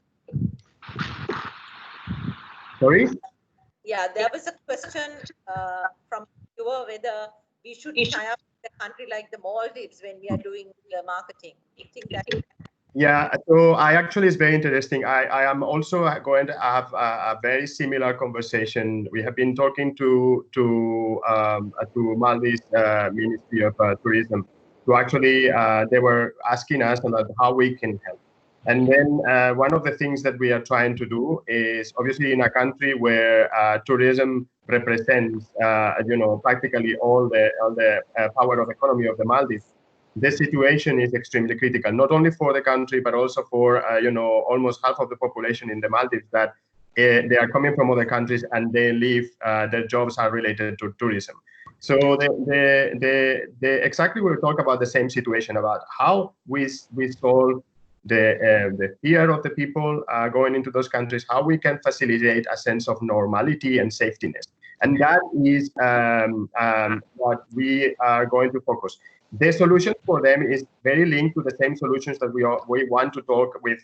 Sorry? Yeah, there was a question from you whether we should tie up with a country like the Maldives when we are doing marketing. You think that? Yeah, so I actually is very interesting. I am also going to have a very similar conversation. We have been talking to Maldives Ministry of Tourism. So actually, they were asking us about how we can help. And then one of the things that we are trying to do is obviously in a country where tourism represents, practically all the power of economy of the Maldives. The situation is extremely critical, not only for the country, but also for, almost half of the population in the Maldives that they are coming from other countries and they live, their jobs are related to tourism. So exactly we'll talk about the same situation about how we solve the fear of the people going into those countries, how we can facilitate a sense of normality and safetiness. And that is what we are going to focus. The solution for them is very linked to the same solutions that we want to talk with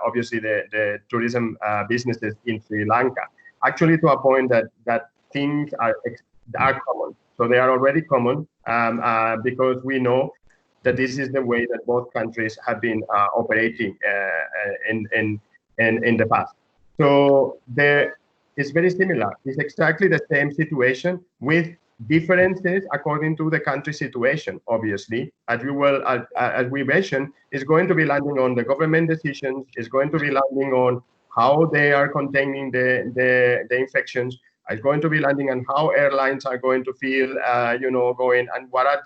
obviously the tourism businesses in Sri Lanka. Actually, to a point that things are common. So they are already common because we know that this is the way that both countries have been operating in the past. So it's very similar. It's exactly the same situation with differences according to the country situation. Obviously, as we mentioned, it's going to be landing on the government decisions. It's going to be landing on how they are containing the infections. It's going to be landing on how airlines are going to feel, going, and what are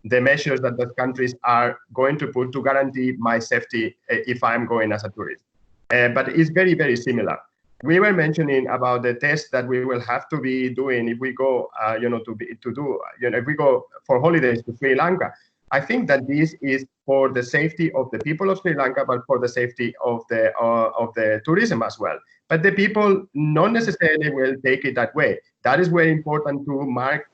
the measures that the countries are going to put to guarantee my safety if I'm going as a tourist. But it's very, very similar. We were mentioning about the tests that we will have to be doing if we go, if we go for holidays to Sri Lanka. I think that this is for the safety of the people of Sri Lanka, but for the safety of the tourism as well. But the people not necessarily will take it that way. That is very important to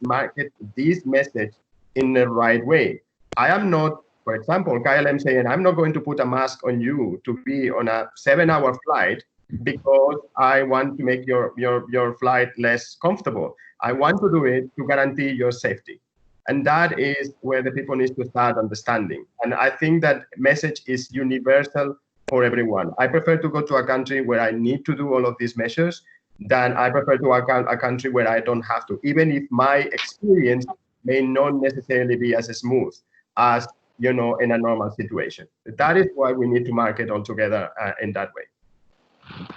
market this message in the right way. I am not, for example, KLM saying, I'm not going to put a mask on you to be on a 7-hour flight because I want to make your flight less comfortable. I want to do it to guarantee your safety. And that is where the people need to start understanding. And I think that message is universal for everyone. I prefer to go to a country where I need to do all of these measures than I prefer to a country where I don't have to, even if my experience may not necessarily be as smooth as, in a normal situation. That is why we need to market all together in that way.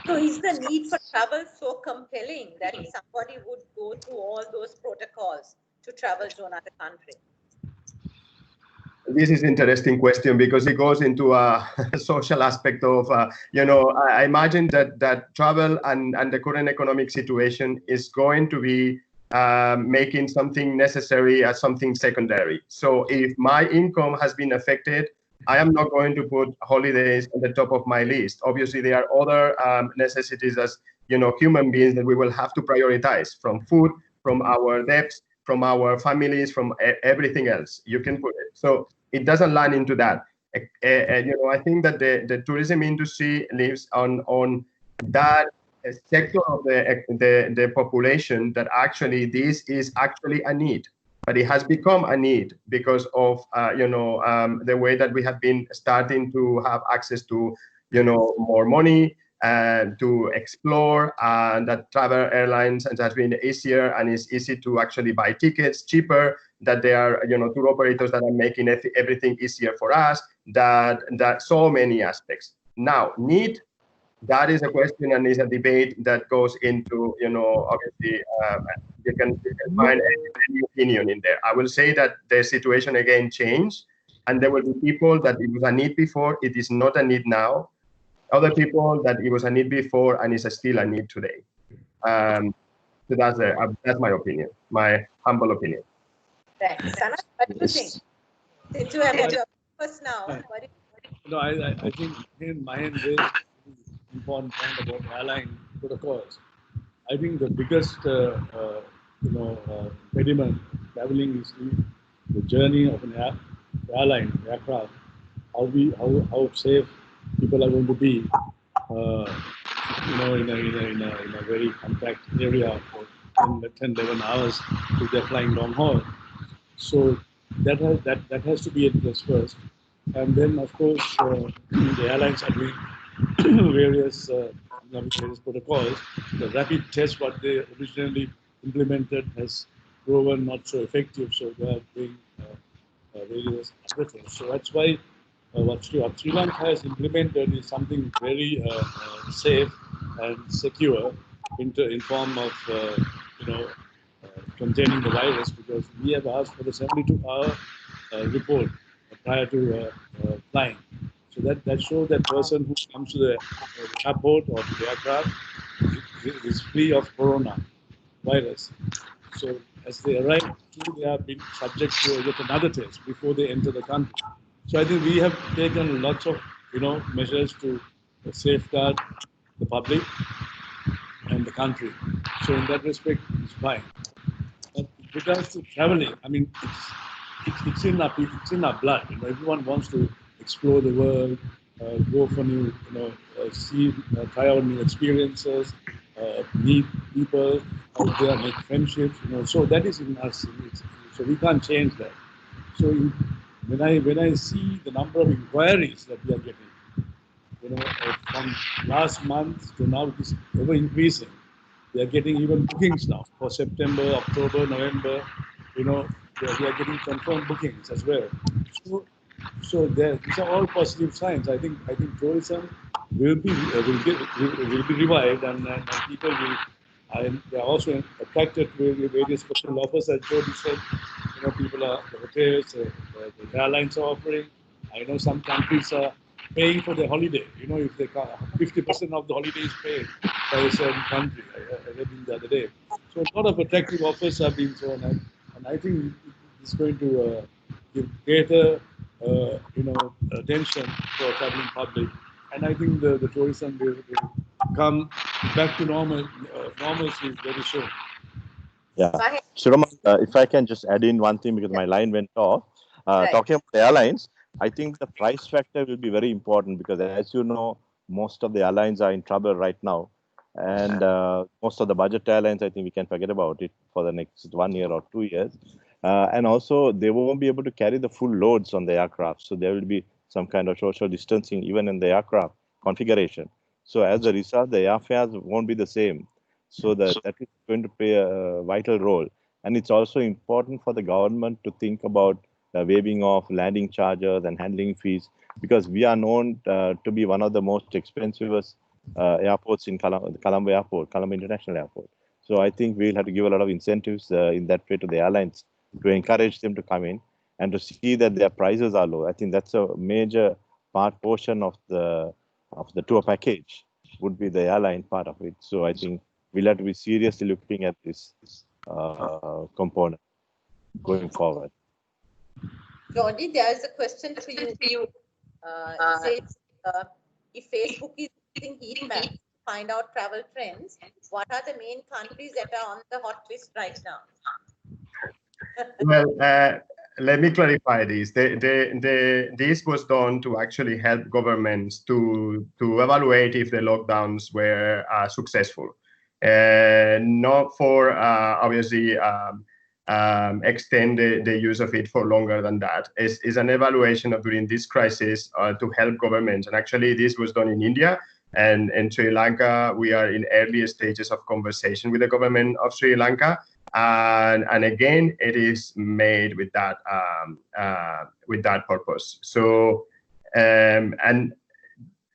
So is the need for travel so compelling that somebody would go through all those protocols to travel to another country? This is interesting question because it goes into a social aspect of, I imagine that travel and the current economic situation is going to be making something necessary as something secondary. So if my income has been affected, I am not going to put holidays on the top of my list. Obviously, there are other necessities as human beings that we will have to prioritize, from food, from our debts, from our families, from everything else. You can put it. So it doesn't land into that. I think that the tourism industry lives on that sector of the population that actually this is actually a need, but it has become a need because of the way that we have been starting to have access to more money and to explore, and that travel airlines and has been easier, and it's easy to actually buy tickets cheaper, that there are tour operators that are making everything easier for us, that so many aspects. Now, need, that is a question and is a debate that goes into, obviously, you can find any opinion in there. I will say that the situation again changed, and there will be people that it was a need before, it is not a need now. Other people that it was a need before and is still a need today. So that's my opinion, my humble opinion. Right. Sanat, what do you think? Since you have your first now, what do you No, I think in my end raised an important point about airline protocols. I think the biggest impediment traveling is the journey of an aircraft. How safe people are going to be, in a very compact area for 10, 11 hours if they're flying long haul. So that has to be addressed first, and then of course the airlines are doing various protocols. The rapid test, what they originally implemented, has proven not so effective. So they are doing various other things. So that's why what Sri Lanka has implemented is something very safe and secure in form of containing the virus, because we have asked for the 72-hour report prior to flying. So that shows that person who comes to the airport or to the aircraft is free of corona virus. So as they arrive, they have been subject to yet another test before they enter the country. So I think we have taken lots of measures to safeguard the public and the country. So in that respect, it's fine. But with regards to traveling, I mean, it's in our blood. Everyone wants to explore the world, go for new, try out new experiences, meet people out there, make friendships. So that is in us. So we can't change that. So when I see the number of inquiries that we are getting, from last month to now, it is ever increasing. We are getting even bookings now for September, October, November. We are getting confirmed bookings as well. So these are all positive signs. I think tourism will be revived, and people will. And they are also attracted to various special offers, as Jody said. People are, the hotels, the airlines are offering. I know some countries are paying for their holiday. If they 50% of the holiday is paid by a certain country. I read it the other day. So a lot of attractive offers are being thrown, and I think it's going to give greater, attention for traveling public. And I think the tourism will come back to normalcy very soon. Yeah. Mahesh? Shriram, if I can just add in one thing because my line went off. Right. Talking about airlines, I think the price factor will be very important because, as you know, most of the airlines are in trouble right now. And most of the budget airlines, I think we can forget about it for the next 1 year or 2 years. And also, they won't be able to carry the full loads on the aircraft. So there will be some kind of social distancing even in the aircraft configuration. So as a result, the airfares won't be the same. So that is going to play a vital role. And it's also important for the government to think about waiving off landing charges and handling fees, because we are known to be one of the most expensive airports in Colombo Airport, Colombo International Airport. So I think we'll have to give a lot of incentives in that way to the airlines to encourage them to come in and to see that their prices are low. I think that's a major portion of the tour package would be the airline part of it. So I think we'll have to be seriously looking at this component going forward. Jordi, there is a question for you. It says, if Facebook is using heat maps to find out travel trends, what are the main countries that are on the hot list right now? Well, let me clarify this. This was done to actually help governments to evaluate if the lockdowns were successful, not for obviously extend the use of it for longer than that. It's an evaluation of during this crisis to help governments. And actually, this was done in India. And in Sri Lanka, we are in early stages of conversation with the government of Sri Lanka. And again, it is made with that purpose. So and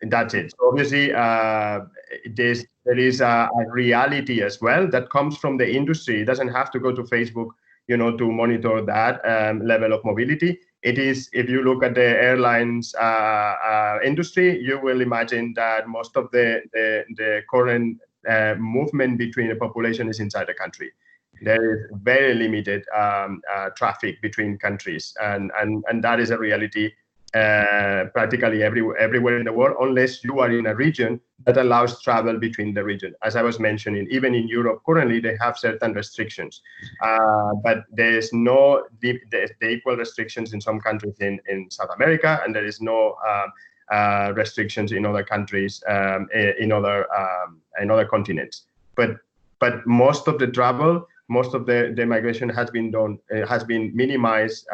that's it. So obviously, there is a reality as well that comes from the industry. It doesn't have to go to Facebook, to monitor that level of mobility. It is, if you look at the airlines industry, you will imagine that most of the current movement between the population is inside the country. There is very limited traffic between countries, and that is a reality practically everywhere in the world, unless you are in a region that allows travel between the region. As I was mentioning, even in Europe currently, they have certain restrictions, but there is no the equal restrictions in some countries in South America, and there is no restrictions in other countries, in other continents. But most of the travel, most of the migration has been minimized,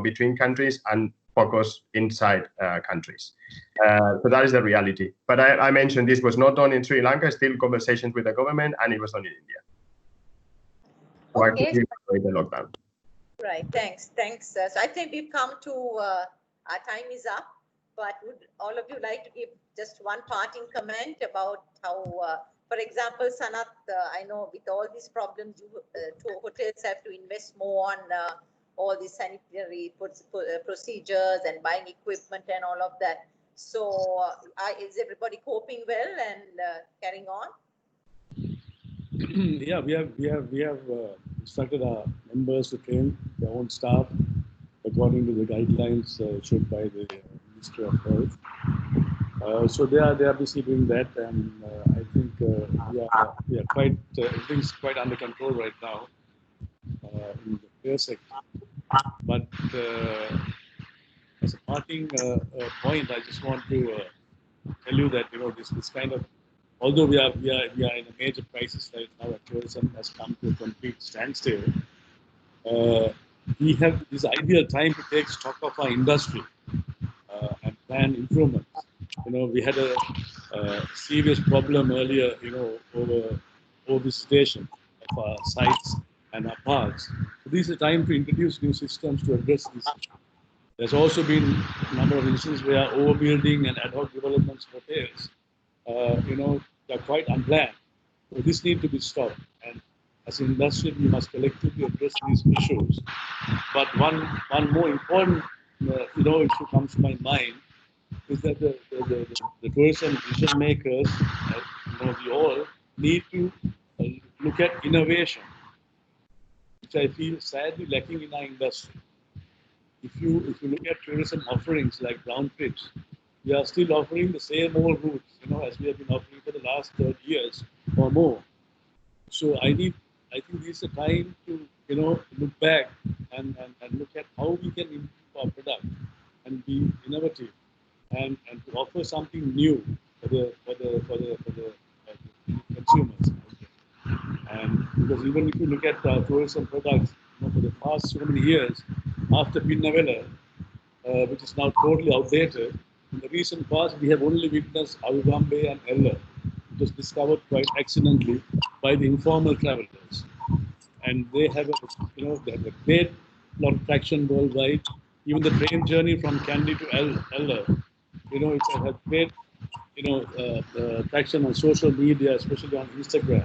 between countries and focus inside countries. So that is the reality. But I mentioned this was not done in Sri Lanka, still conversations with the government, and it was done in India. So Okay. the lockdown. Right, thanks. So I think we've come to, our time is up, but would all of you like to give just one parting comment about how, for example, Sanat, I know with all these problems, hotels have to invest more on all the sanitary procedures and buying equipment and all of that. So is everybody coping well and carrying on? Yeah, we have instructed our members to train their own staff according to the guidelines issued by the Ministry of Health. So they are busy doing that, and I think we are quite everything's quite under control right now in the care sector. But as a parting point, I just want to tell you that this kind of, although we are in a major crisis right now, and tourism has come to a complete standstill. We have this ideal time to take stock of our industry and plan improvements. We had a serious problem earlier, over visitation of our sites and our parks. So this is a time to introduce new systems to address this issue. There's also been a number of instances where overbuilding and ad hoc developments of hotels, they're quite unplanned. So this needs to be stopped. And as an industry, we must collectively address these issues. But one more important, issue comes to my mind is that the tourism decision makers, we all need to look at innovation, which I feel sadly lacking in our industry. If you look at tourism offerings like round trips, we are still offering the same old routes, as we have been offering for the last 30 years or more. So I think this is a time to, look back and look at how we can improve our product and be innovative and to offer something new for the consumers. And because even if you look at tourism products, for the past so many years, after Pinnavela, which is now totally outdated, in the recent past we have only witnessed Avigambe and Ella, which was discovered quite accidentally by the informal travelers. And they have a great lot of traction worldwide. Even the train journey from Kandy to Ella, it's a great traction on social media, especially on Instagram.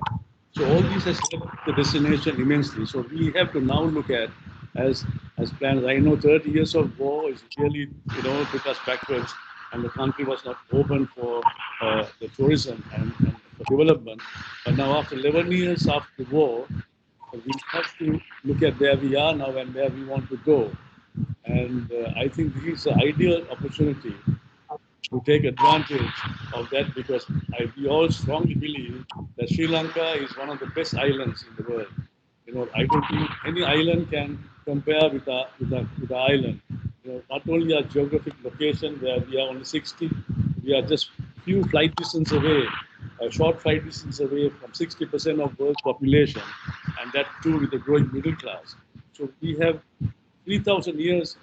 So all these has helped the destination immensely. So we have to now look at as plans. I know 30 years of war is really took us backwards, and the country was not open for the tourism and for development. But now after 11 years after the war, we have to look at where we are now and where we want to go. And I think this is an ideal opportunity to take advantage of that because we all strongly believe that Sri Lanka is one of the best islands in the world. I don't think any island can compare with the island. Not only our geographic location where we are only 60, we are just few flight distance away, a short flight distance away from 60% of world population, and that too with a growing middle class. So we have 3,000 years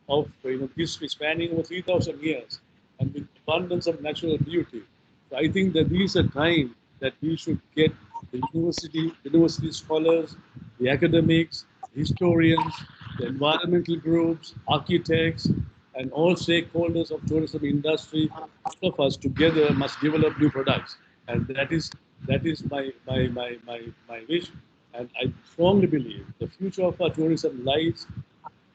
of history spanning over 3,000 years and with abundance of natural beauty. So I think that this is a time that we should get the university scholars, the academics, historians, the environmental groups, architects, and all stakeholders of tourism industry. All of us together must develop new products, and that is my wish. And I strongly believe the future of our tourism lies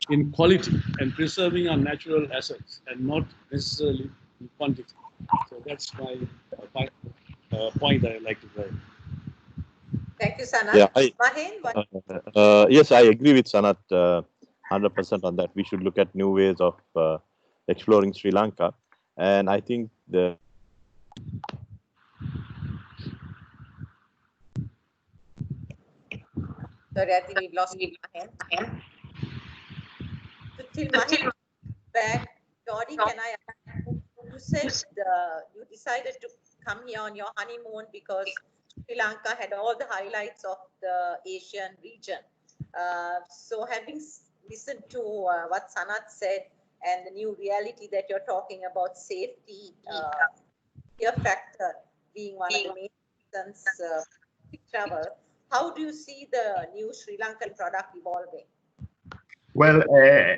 in quality and preserving our natural assets and not necessarily in quantity. So that's my point I like to make. Thank you, Sanat. Yeah, Mahen, yes, I agree with Sanat 100% on that. We should look at new ways of exploring Sri Lanka. And I think sorry, I think we've lost Mahen. So till Mahen back, Jordi, can I ask you said you decided to come here on your honeymoon because Sri Lanka had all the highlights of the Asian region. So having listened to what Sanat said and the new reality that you're talking about, safety, fear factor being one of the main reasons travel, how do you see the new Sri Lankan product evolving? Well,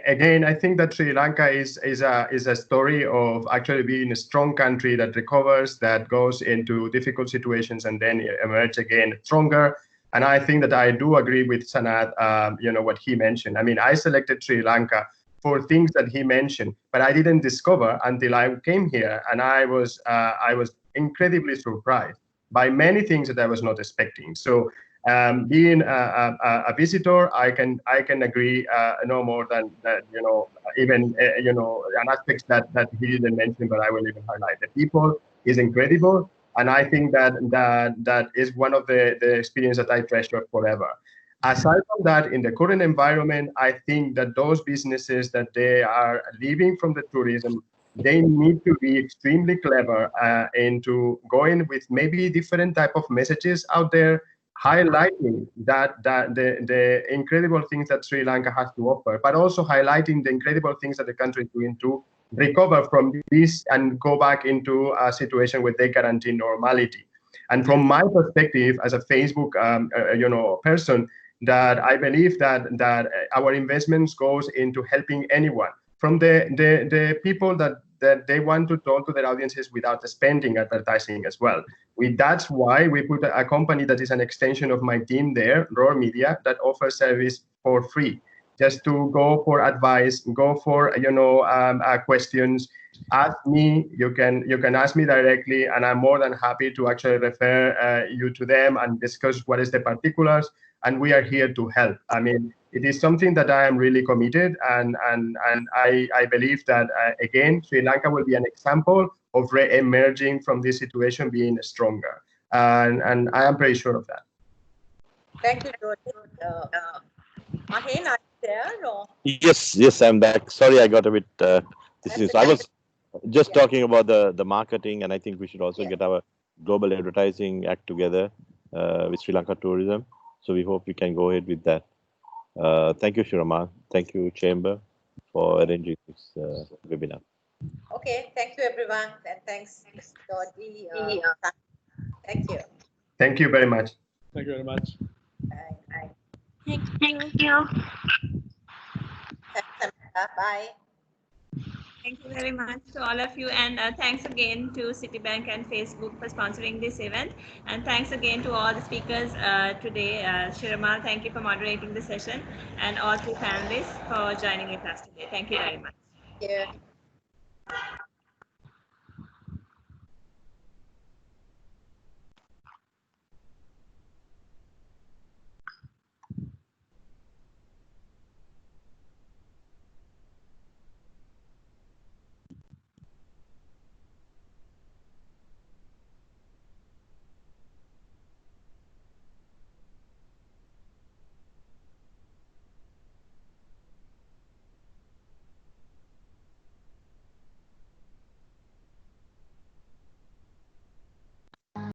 again, I think that Sri Lanka is a story of actually being a strong country that recovers, that goes into difficult situations and then emerge again stronger. And I think that I do agree with Sanat, what he mentioned. I mean, I selected Sri Lanka for things that he mentioned, but I didn't discover until I came here, and I was incredibly surprised by many things that I was not expecting. So. Being a visitor, I can agree no more than that. Even an aspect that he didn't mention, but I will even highlight. The people is incredible, and I think that is one of the experience that I treasure forever. Aside from that, in the current environment, I think that those businesses that they are living from the tourism, they need to be extremely clever into going with maybe different type of messages out there, highlighting that the incredible things that Sri Lanka has to offer, but also highlighting the incredible things that the country is doing to recover from this and go back into a situation where they guarantee normality. And from my perspective as a Facebook person, that I believe that our investments goes into helping anyone, from the people that they want to talk to their audiences without spending advertising as well. That's why we put a company that is an extension of my team there, Raw Media, that offers service for free, just to go for advice, go for questions. Ask me. You can ask me directly, and I'm more than happy to actually refer you to them and discuss what is the particulars. And we are here to help. I mean, it is something that I am really committed, and I believe that again, Sri Lanka will be an example of re-emerging from this situation being stronger, and I am pretty sure of that. Thank you, Jordi. Mahen, are you there? Or? yes, I'm back. Sorry, I got a bit. I was just talking about the marketing, and I think we should also get our global advertising act together with Sri Lanka Tourism. So we hope we can go ahead with that. Thank you, Shiraman. Thank you, Chamber, for arranging this webinar. Okay, thank you, everyone, and thanks, Jordi. Thank you. Thank you very much. Thank you very much. Bye. Thank you. Thanks, Samantha. Bye. Thank you very much to all of you, and thanks again to Citibank and Facebook for sponsoring this event. And thanks again to all the speakers today. Shiramal, thank you for moderating the session, and all three panelists for joining with us today. Thank you very much. Yeah.